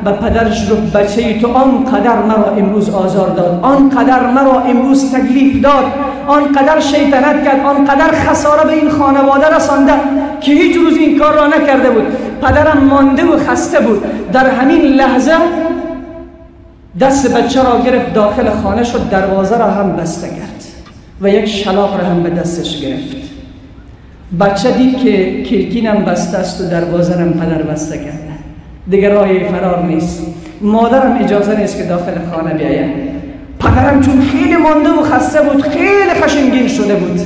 به پدرش گفت بچه تو آنقدر مرا امروز آزار داد، آنقدر مرا امروز تکلیف داد، آنقدر شیطنت کرد، آنقدر خساره به این خانواده رسانده که هیچ روز این کار را نکرده بود. پدرم مانده و خسته بود. در همین لحظه دست بچه را گرفت، داخل خانه شد، دروازه را هم بسته کرد و یک شلاق را هم به دستش گرفت. بچه دید که کلکینم بسته است و دروازه را پدر بسته کرده، دیگر راهی فرار نیست. مادرم اجازه نیست که داخل خانه بیاید. پدرم چون خیلی مانده و خسته بود، خیلی خشمگین شده بود،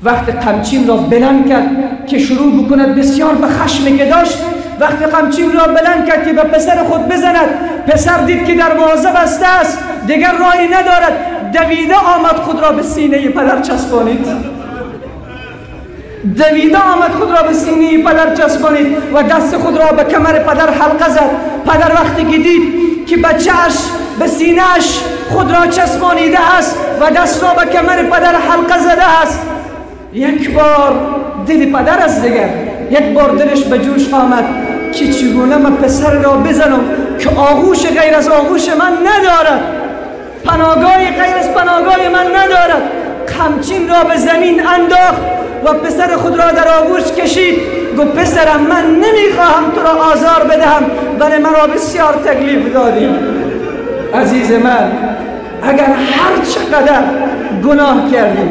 وقتی قمچین را بلند کرد که شروع بکند بسیار به خشمی که داشت، وقتی قمچین را بلند کرد که به پسر خود بزند، پسر دید که دروازه بسته است، دیگر راهی ندارد، دویده آمد خود را به سینه پدر چسبانید. دویده آمد خود را به سینه پدر چسبانید و دست خود را به کمر پدر حلقه زد. پدر وقتی که دید که بچه‌اش به سینه‌اش خود را چسبانیده است و دست را به کمر پدر حلقه زده است، یک بار دل پدر است، دیگر یک بار دلش به جوش آمد که چگونه من پسر را بزنم که آغوش غیر از آغوش من ندارد، پناهگاهی غیر از پناهگاه من ندارد. قمچین را به زمین انداخت و پسر خود را در آغوش کشید. گفت پسرم من نمیخواهم تو را آزار بدهم، ولی مرا بسیار تکلیف دادی. عزیز من، اگر هر چقدر گناه کردی،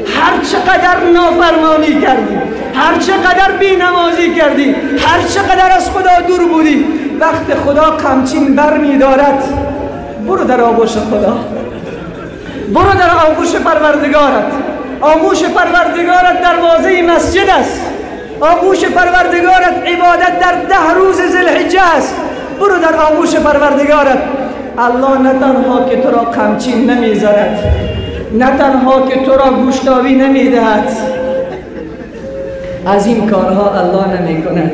هر چقدر نافرمانی کردی، هر چقدر بینمازی کردی، هر چقدر از خدا دور بودی، وقت خدا قمچین بر می دارد، برو در آغوش خدا، برو در آغوش پروردگارت. آغوش پروردگارت دروازه مسجد است، آغوش پروردگارت عبادت در 10 روز ذوالحجه است. برو در آغوش پروردگارت. الله نه تنها که تو را قمچین نمیزند، نه تنها که تو را گوشتابی نمیدهد، از این کارها الله نمی کند،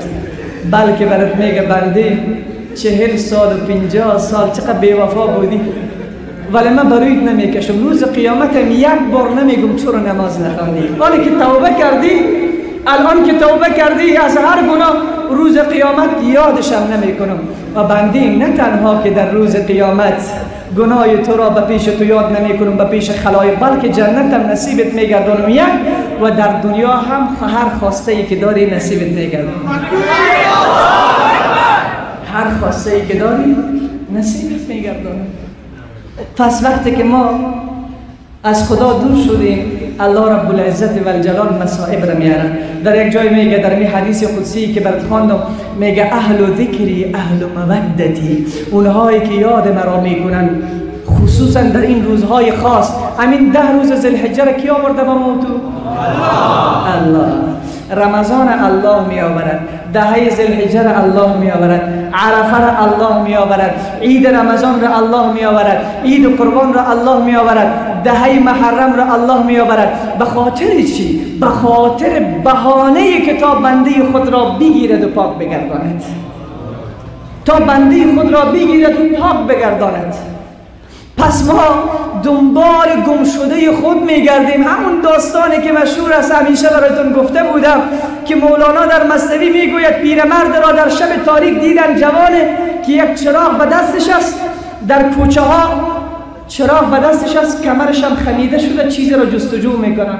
بلکه برات میگه بنده 40 سال و 50 سال چقدر بیوفا بودی، ولی من برایت نمیکشم. روز قیامتم یک بار نمیگم چرا نماز نخوندی. ولی که توبه کردی، الان که توبه کردی از هر گناه، روز قیامت یادشم نمیکنم. و بنده نه تنها که در روز قیامت گناه تو را به پیش تو یاد نمیکنم به پیش خلایق، بلکه جنتم نصیبت میگردونم یک، و در دنیا هم هر خواسته ای که داری نصیبت میگردونم. هر خواسته ای که داری نصیبت میگردونم. پس وقتی که ما از خدا دور شدیم، الله رب العزت و الجلال مصائب را میاره. در یک جای میگه، در این حدیث قدسی که برات خواندم، میگه اهل ذکری اهل مودتی، اونهایی که یاد مرا میکنن، خصوصا در این روزهای خاص. همین 10 روز ذوالحجه را کی آورده با ما تو؟ الله. رمضان الله می آورد، 10 ذوالحجه را الله می آورد، عرفه را الله می آورد، عید رمضان را الله می آورد، عید قربان را الله می آورد، 10 محرم را الله می آورد. به خاطر چی؟ به خاطر بهانه‌ای که تا بنده خود را بگیرد و پاک بگرداند، تا بنده خود را بگیرد و پاک بگرداند. پس ما دنبال گم شده خود میگردیم. همون داستانی که مشهور است، همیشه براتون گفته بودم که مولانا در مثنوی میگوید پیرمرد را در شب تاریک دیدن جوانه که یک چراغ به دستش است، در کوچه ها چراغ به دستش است، کمرش هم خمیده شده، چیزی را جستجو میکنه.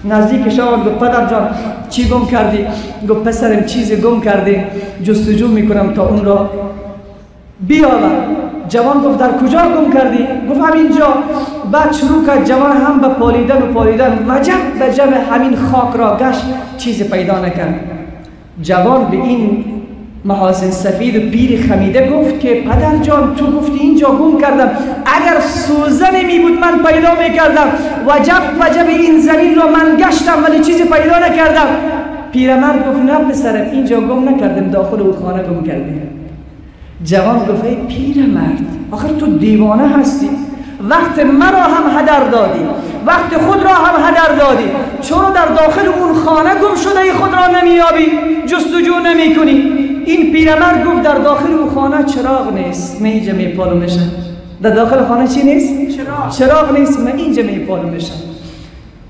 نزدیکش آمد گفت پدر جان چی گم کردی؟ گفت پسرم چیزی گم کردی، جستجو میکنم تا اون را بیاور. جوان گفت در کجا گم کردی؟ گفت همینجا. بعد شروع کرد جوان هم به پالیدن وجب همین خاک را گشت، چیزی پیدا نکرد. جوان به این محاسن سفید و پیر خمیده گفت که پدر جان تو گفتی اینجا گم کردم، اگر سوزنی می بود من پیدا میکردم، وجب این زمین را من گشتم ولی چیزی پیدا نکردم. پیرمرد گفت نه پسرم اینجا گم نکردم، داخل اون خانه گم کردیم. جوان گفت ای پیرمرد آخر تو دیوانه هستی، وقت مرا هم هدر دادی، وقت خود را هم هدر دادی، چرا در داخل اون خانه گم شده خود را نمیابی، جستجو نمی کنی؟ این پیرمرد گفت در داخل اون خانه چراغ نیست، من اینجا میپالو میشم. در داخل خانه چی نیست؟ چراغ نیست، من اینجا میپالو میشم.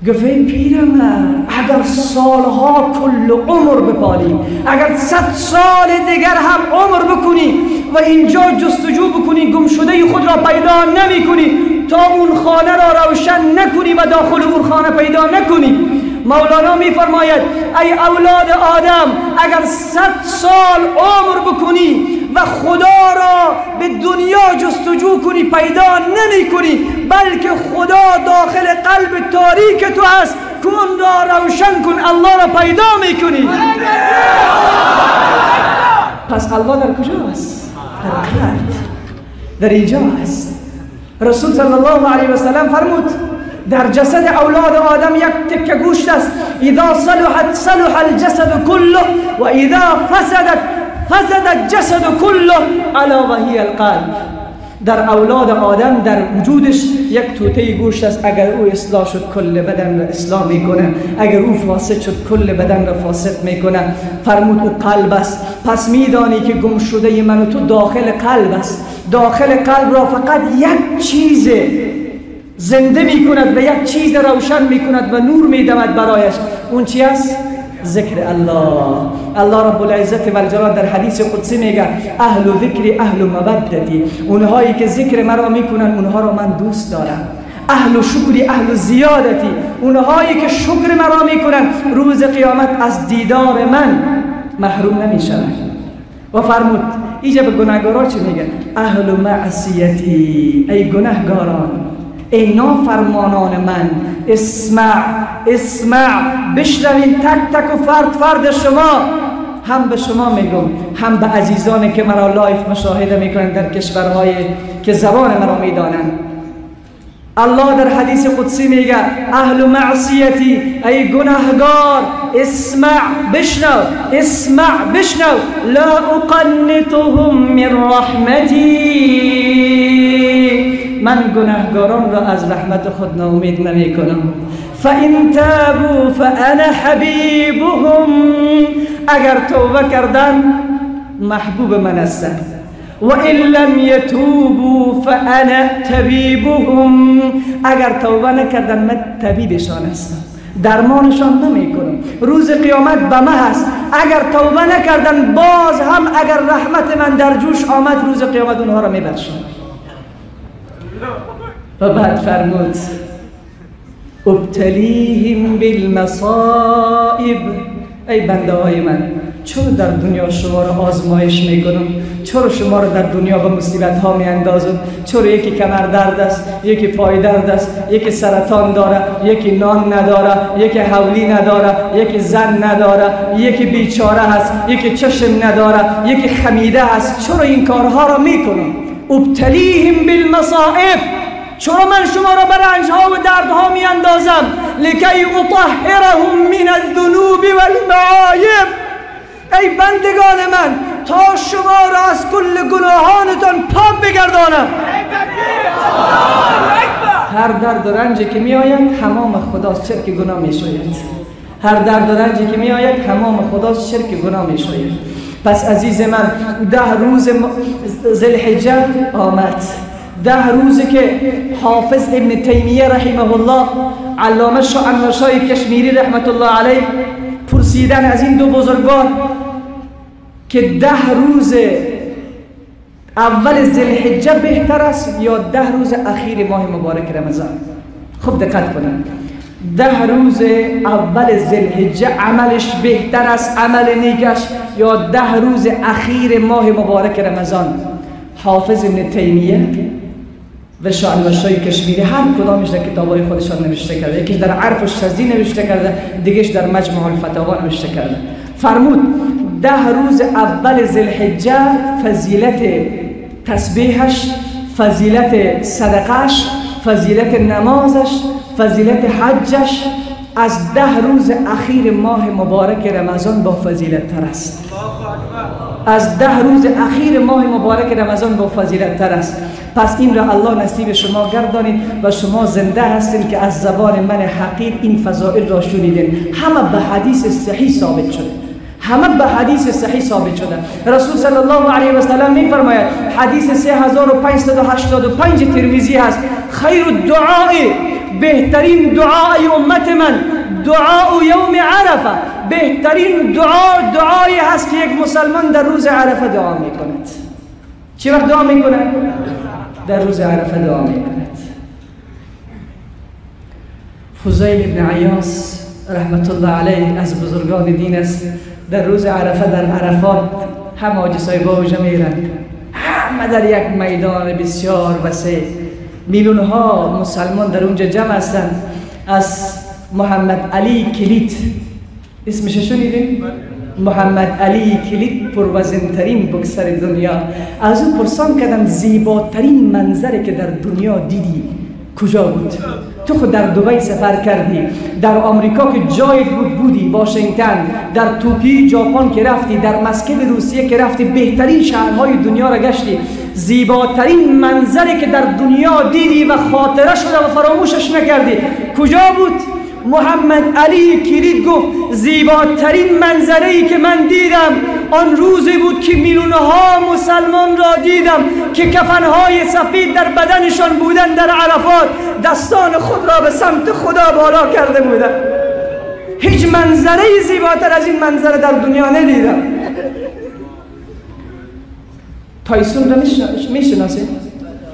گفت ای پیرمرد اگر سالها کل عمر بپالی، اگر 100 سال دیگر هم عمر بکنی و اینجا جستجو بکنی، گم شده خود را پیدا نمی کنی تا اون خانه را روشن نکنی و داخل اون خانه پیدا نکنی. مولانا می فرماید ای اولاد آدم اگر 100 سال عمر بکنی و خدا را به دنیا جستجو کنی پیدا نمی کنی، بلکه خدا داخل قلب تاریک تو هست، کن را روشن کن، الله را پیدا می کنی. پس الله در کجا است؟ در قلب، در اینجا است. رسول صلی الله علیه و سلم فرمود در جسد اولاد آدم یک تکه گوشت است، اذا صلحت صلح الجسد كله و اذا فسد الجسد كله الا وهي القلب. در اولاد آدم در وجودش یک توته گوشت است، اگر او اصلاح شد کل بدن را اصلاح میکنه، اگر او فاسد شد کل بدن را فاسد میکنه. فرمود او قلب است. پس میدانی که گم شده من و تو داخل قلب است. داخل قلب را فقط یک چیز زنده میکند و یک چیز روشن میکند و نور میدمد برایش. اون چی است؟ ذکر الله. الله رب العزت و الجلال در حدیث قدسی میگه اهل ذکر اهل مودتی، اونهایی که ذکر مرا میکنن اونها را من دوست دارم. اهل شکری اهل زیادتی، اونهایی که شکر مرا میکنن روز قیامت از دیدار من محروم نمیشن. و فرمود اینجا به گناهگارا چی میگه؟ اهل معصیتی، ای گناهگاران، ای نافرمانان من، اسمع بشنوین، تک تک و فرد شما، هم به شما میگم هم به عزیزانی که مرا لایف مشاهده میکنن در کشورهای که زبان مرا میدانند. الله در حدیث قدسی میگه اهل معصیتی، ای گناهگار، اسمع بشنو، لا اقنطهم من رحمتی، من گناهگاران را از رحمت خود ناامید نمی کنم. فإن تابوا فأنا حبیبهم، اگر توبه کردن محبوب من هستند. و ان لم یتوبوا فأنا طبیبهم، اگر توبه نکردن من طبیبشان هستم، درمانشان نمی کنم. روز قیامت به من هست، اگر توبه نکردن باز هم اگر رحمت من در جوش آمد روز قیامت اونها را میبخشم. و بعد فرمود ابتلیهم بالمصائب، ای بنده های من چرا در دنیا شما را آزمایش میکنم، چرا شما را در دنیا به مصیبت ها میاندازم، چرا یکی کمر درد است، یکی پای درد است، یکی سرطان داره، یکی نان نداره، یکی حولی نداره، یکی زن نداره، یکی بیچاره هست، یکی چشم نداره، یکی خمیده هست، چرا این کارها را میکنم؟ ابتلیهم بالمصائب، چرا من شما را بر رنجها و دردها می اندازم؟ لکی اطهرهم من الذنوب والمعایب، ای بندگان من تا شما را از کل گناهانتان پاک بگردانم. هر درد و رنجی که می آید حمام خداست، شرک گناه می شاید. هر درد و رنجی که می آید حمام خداست، شرک گناه می شاید. پس عزیز من 10 روز ذوالحجه آمد، 10 روزی که حافظ ابن تیمیه رحمه الله، علامه شاه کشمیری رحمت الله علیه پرسیدن از این دو بزرگوار که 10 روز اول ذوالحجه بهتر است یا 10 روز اخیر ماه مبارک رمضان؟ خوب دقت کنید. 10 روز اول ذوالحجه عملش بهتر است، عمل نیکش، یا 10 روز اخیر ماه مبارک رمضان؟ حافظ ابن تیمیه و شاهنشاه کشمیری هر کدامش در کتابای خودشان نوشته کرده. یکیش در عرف الشاذلی نوشته کرده، دیگهش در مجموع الفتاوا نوشته کرده. فرمود 10 روز اول ذوالحجه فضیلت تسبیحش، فضیلت صدقش، فضیلت نمازش، فضیلت حجش از 10 روز اخیر ماه مبارک رمضان با فضیلت تر است. از 10 روز اخیر ماه مبارک رمضان با فضیلت تر است. پس این را الله نصیب شما گردانید و شما زنده هستید که از زبان من حقیر این فضائل را شنیدین. همه به حدیث صحیح ثابت شده، همه به حدیث صحیح ثابت شده. رسول صلی الله علیه و سلم می فرماید، حدیث 3585 ترمذی هست، خیر الدعاء، بهترین دعای امت من دعاء یوم عرفه، بهترین دعایی هست که یک مسلمان در روز عرفه دعا می کند. چی وقت دعا می کند؟ در روز عرفه دعا می کند. فضیل ابن عیاض رحمت الله علیه از بزرگان دین است. در روز عرفه در عرفات هم حاجی صاحبا و جمیرند، همه در یک میدان بسیار وسیع، میلیون ها مسلمان در اونجا جمع هستند. از محمد علی کلید، اسمش شنیدین؟ محمد علی کلید پروزنترین بکسر دنیا. از او پرسان کردم زیباترین منظره که در دنیا دیدی کجا بود؟ تو خود در دبی سفر کردی، در آمریکا که جای بودی، واشنگتن، در توکیو ژاپن که رفتی، در مسکو روسیه که رفتی، بهترین شهرهای دنیا را گشتی، زیباترین منظری که در دنیا دیدی و خاطره شده و فراموشش نکردی کجا بود؟ محمد علی کلید گفت زیباترین منظری که من دیدم آن روزی بود که میلیون‌ها مسلمان را دیدم که کفنهای سفید در بدنشان بودن، در عرفات دستان خود را به سمت خدا بالا کرده بودن. هیچ منظری زیباتر از این منظره در دنیا ندیدم. تایسون را میشناسید؟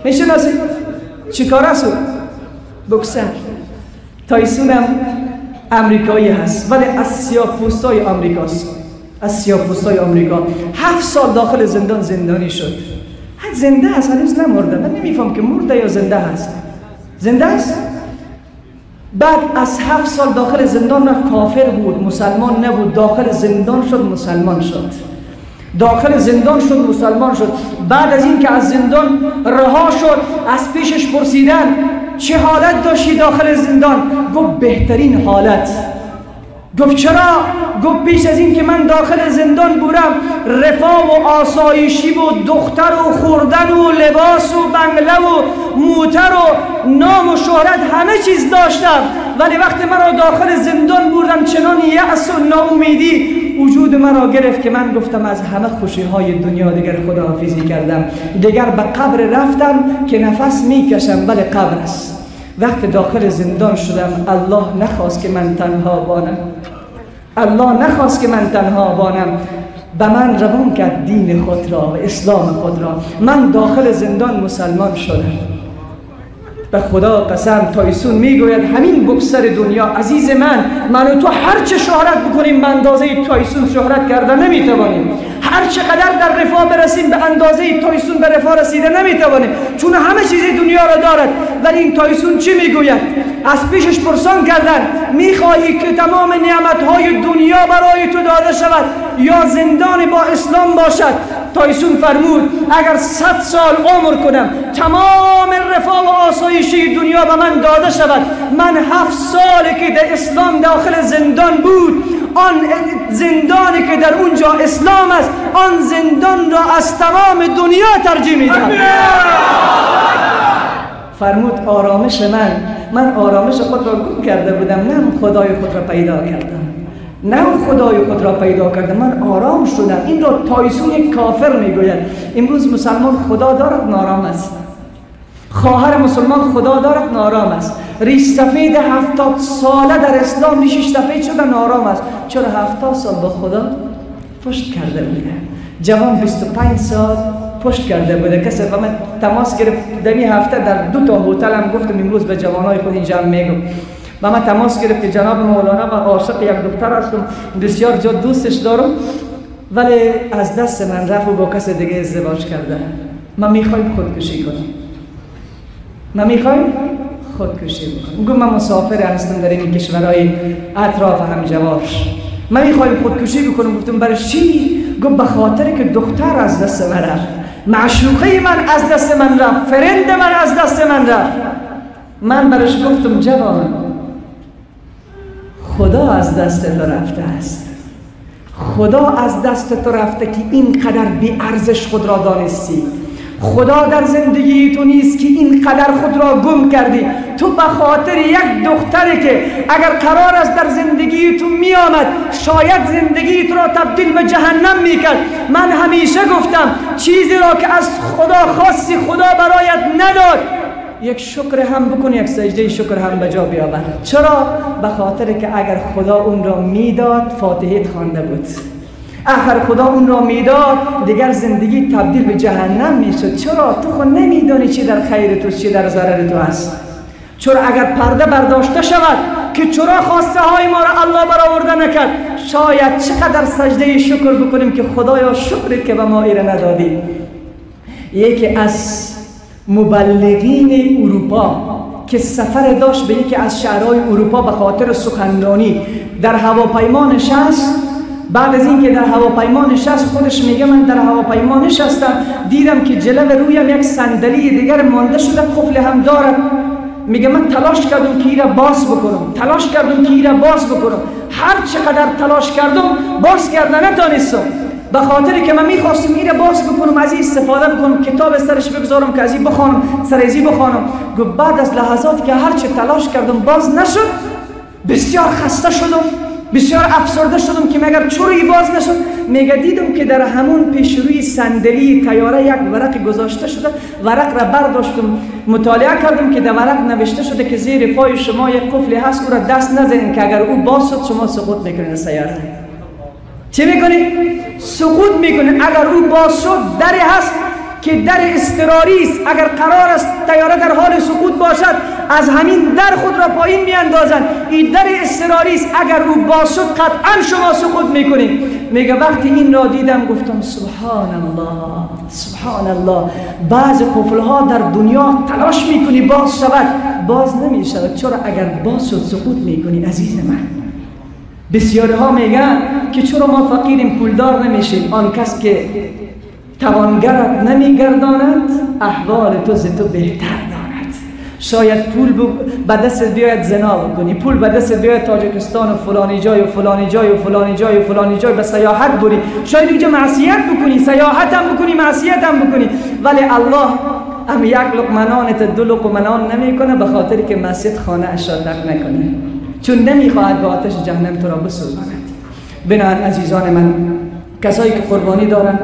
میشناسید؟ چی کار است؟ بکسر. تایسون هم امریکایی هست ولی از سیاه‌پوستای آمریکاست. از سیاه‌پوستای آمریکا 7 سال داخل زندانی شد. زنده است، هنوز نمرده. من نمیفهم که مرده یا زنده هست. زنده است. بعد از 7 سال داخل زندان رفت، کافر بود، مسلمان نبود، داخل زندان شد، مسلمان شد. داخل زندان شد، مسلمان شد. بعد از این که از زندان رها شد، از پیشش پرسیدن چه حالت داشتی داخل زندان؟ گفت بهترین حالت. گفت چرا؟ گفت پیش از این که من داخل زندان بودم رفاه و آسایشی و دختر و خوردن و لباس و بنگله و موتر و نام و شهرت همه چیز داشتم، ولی وقتی مرا داخل زندان بودم چنان یأس و ناامیدی وجود مرا گرفت که من گفتم از همه خوشی های دنیا دیگر خداحافظی کردم، دیگر به قبر رفتم که نفس میکشم ولی قبر است. وقت داخل زندان شدم الله نخواست که من تنها بانم، الله نخواست که من تنها بانم، به من روان کرد دین خود را و اسلام خود را. من داخل زندان مسلمان شدم. به خدا قسم تایسون میگوید همین بکسر دنیا عزیز من و تو هر چه شهرت بکنیم به اندازه تایسون شهرت کرده نمیتوانیم. هر چقدر در رفاه برسیم به اندازه تایسون به رفاه رسیده نمیتوانیم، چون همه چیز دنیا را دارد. ولی این تایسون چی میگوید؟ از پیشش پرسان کردن میخواهی که تمام نعمتهای دنیا برای تو داده شود یا زندان با اسلام باشد؟ تایسون فرمود اگر 100 سال عمر کنم تمام رفاه و آسایشی دنیا به من داده شود، من 7 سالی که در اسلام داخل زندان بود، آن زندانی که در اونجا اسلام است، آن زندان را از تمام دنیا ترجیح میدم. فرمود آرامش من آرامش خود را گم کرده بودم، نه خدای خود را پیدا کردم، نه خدای خود را پیدا کردم، من آرام شدم. این را تایسون یک کافر میگوید. امروز مسلمان خدا دارد نارام است، خواهر مسلمان خدا دارد نارام است، ریش سفید 70 ساله در اسلام ریشش سفید شده نارام است. چرا 70 سال با خدا پشت کرده بوده؟ جوان 25 سال پشت کرده بوده. کسی با من تماس گرفت دمی هفته در 2 تا هتل هم گفتم امروز به جوانای خود اینجا میگم با من تماس گرفت که جناب مولانا و عاشق یک دختر هستم، بسیار جا دوستش دارم ولی از دست من رفت و با کس دیگه ازدواج کرده. من میخوایم خودکشی کنم. من میخوایم خودکشی بکنم. میگم من مسافر هستم در این کشورهای اطراف همجوار. من میخوایم خودکشی بکنم. گفتم برای چی؟ گفت به خاطر که دختر از دست من رفت، معشوقه من از دست من رفت، فرند من از دست من رفت. من برش گفتم جوان، خدا از دست تو رفته است. خدا از دست تو رفته که اینقدر بی ارزش خود را دانستی. خدا در زندگی تو نیست که اینقدر خود را گم کردی. تو به خاطر یک دختری که اگر قرار است در زندگی تو می آمد شاید زندگی تو را تبدیل به جهنم می کرد. من همیشه گفتم چیزی را که از خدا خواستی خدا برایت نداد، یک شکر هم بکن، یک سجده شکر هم به جا بیاور. چرا؟ به خاطر که اگر خدا اون را میداد فاتحه خوانده بود. اگر خدا اون را میداد دیگر زندگی تبدیل به جهنم میشد. چرا؟ تو خود نمیدانی چی در خیر تو چی در ضرر تو است. چرا اگر پرده برداشته شود که چرا خواسته های ما را الله برآورده نکرد، شاید چقدر سجده شکر بکنیم که خدایا شکر که به ما ایره ندادی. یکی از مبلغین اروپا که سفر داشت به یکی از شهرهای اروپا به خاطر سخنرانی در هواپیما نشست. بعد از اینکه در هواپیما نشست خودش میگه من در هواپیما نشستم دیدم که جلو رویم یک صندلی دیگر مانده شده، قفل هم دارد. میگه من تلاش کردم که ایره باز بکنم، تلاش کردم که ایره باز بکنم، هر چقدر تلاش کردم باز کردن نتونستم. به خاطر که من میخواستم ایره باز بکنم، از این استفاده بکنم، کتاب سرش بگذارم که از این بخوانم، سر از این بخوانم. بعد از لحظاتی که هر چه تلاش کردم باز نشد، بسیار خسته شدم، بسیار افسرده شدم که مگر چوری باز نشد. میگه دیدم که در همون پیش روی صندلی طیاره یک ورق گذاشته شده. ورق را برداشتم مطالعه کردم که در ورق نوشته شده که زیر پای شما یک قفلی هست، او را دست نزنید که اگر او باز شد شما سقوط میکنید سیاره. چی میکنی؟ سقوط میکنی. اگر او باز شد دری هست که در اضطراری است، اگر قرار است طیاره در حال سقوط باشد از همین در خود را پایین میاندازند. این در اضطراری است، اگر او باز شد قطعا شما سقوط میکنید. میگه وقتی این را دیدم گفتم سبحان الله سبحان الله. بعض قفل ها در دنیا تلاش میکنی باز شود، باز نمیشود. چرا؟ اگر باز شد سقوط میکنی عزیز من. بسیاری ها میگن که چرا ما فقیریم پولدار نمیشیم؟ آن کس که توانگرت نمیگرداند احوال تو ز تو بهتر دارد. شاید پول به دست بیاید زنا بکنی، پول به دست بیاید تاجیکستان و فلانی جای و فلانی جای و فلانی جای و فلانی جای به سیاحت بری، شاید اینجا معصیت بکنی، سیاحت هم بکنی، معصیت هم بکنی، ولی الله هم یک لقمه نانت 2 لقمه نان نمیکنه به خاطر که مسجد خانه اش را ترک نکنه، چون نمیخواهد با آتش جهنم تو را بسوزاند. بنابراین عزیزان من، کسایی که قربانی دارند،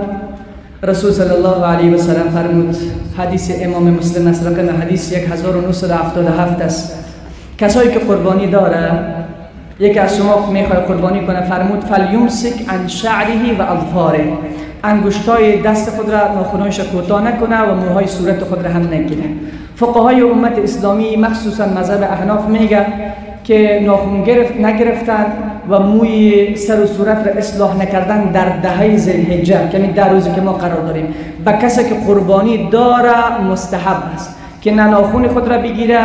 رسول صلی الله علیه و سلم فرمود، حدیث امام مسلم است، رقم حدیث 1977 است، کسایی که قربانی داره، یکی از شما میخواد قربانی کنه، فرمود فلیمسک عن شعره و اظفاره، انگشتای دست خود را ناخنایش کوتاه نکنه و موهای صورت خود را هم نگیره. فقهای امت اسلامی مخصوصا مذهب احناف میگه که ناخن نگرفتن و موی سر و صورت را اصلاح نکردن در دهه ذوالحجه، یعنی در روزی که ما قرار داریم، با کسی که قربانی داره مستحب است که نه ناخن خود را بگیره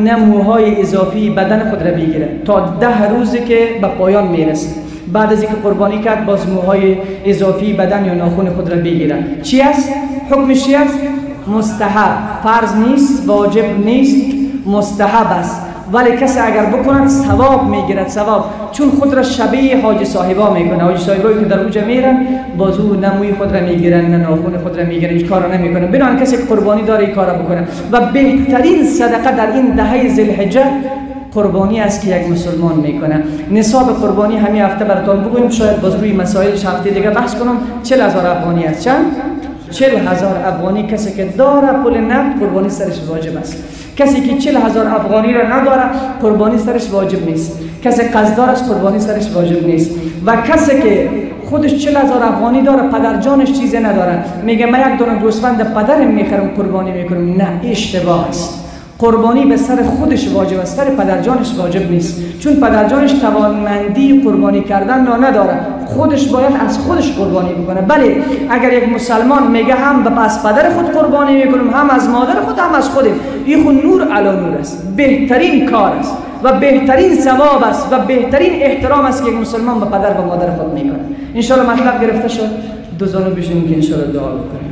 نه موهای اضافی بدن خود را بگیره تا 10 روزی که به پایان میرسه. بعد از اینکه قربانی کرد باز موهای اضافی بدن یا ناخن خود را بگیره. چی است؟ حکمش چی است؟ مستحب، فرض نیست، واجب نیست، مستحب است. ولی کسی اگر بکند ثواب میگیرد، ثواب، چون خود را شبیه حاج صاحبا میکنه. حاج صاحبایی که در اونجا میرن بازو نموی خود را میگیرن نه ناخن خود را میگیرن، هیچ کارا نمیکنه. بنابراین کسی که قربانی داره این کارا بکنه و بهترین صدقه در این دهه ذوالحجه قربانی است که یک مسلمان میکنه. نصاب قربانی همین هفته براتون بگویم، شاید باز روی مسائلش هفته دیگه بحث کنم. 40,000 افغانی است. چند؟ 40,000 افغانی. کسی که داره پول نقد قربانی سرش واجب است. کسی که 40,000 افغانی را نداره قربانی سرش واجب نیست. کسی قصد داره قربانی سرش واجب نیست. و کسی که خودش 40,000 افغانی داره، پدر جانش چیزی نداره، میگه من یک دونه گوسفند پدرم میخرم قربانی میکنم. نه، اشتباه است. قربانی به سر خودش واجب است، سر پدرجانش واجب نیست، چون پدرجانش توانمندی قربانی کردن را نداره، خودش باید از خودش قربانی بکنه. بله اگر یک مسلمان میگه هم به پس پدر خود قربانی میکنم، هم از مادر خود، هم از خودم، این خود نور علی نور است، بهترین کار است و بهترین ثواب است و بهترین احترام است که یک مسلمان به پدر و مادر خود میکنه. ان شاء الله مطلب گرفته شد. دوزانو بشیم که ان شاء الله دعا بکنیم.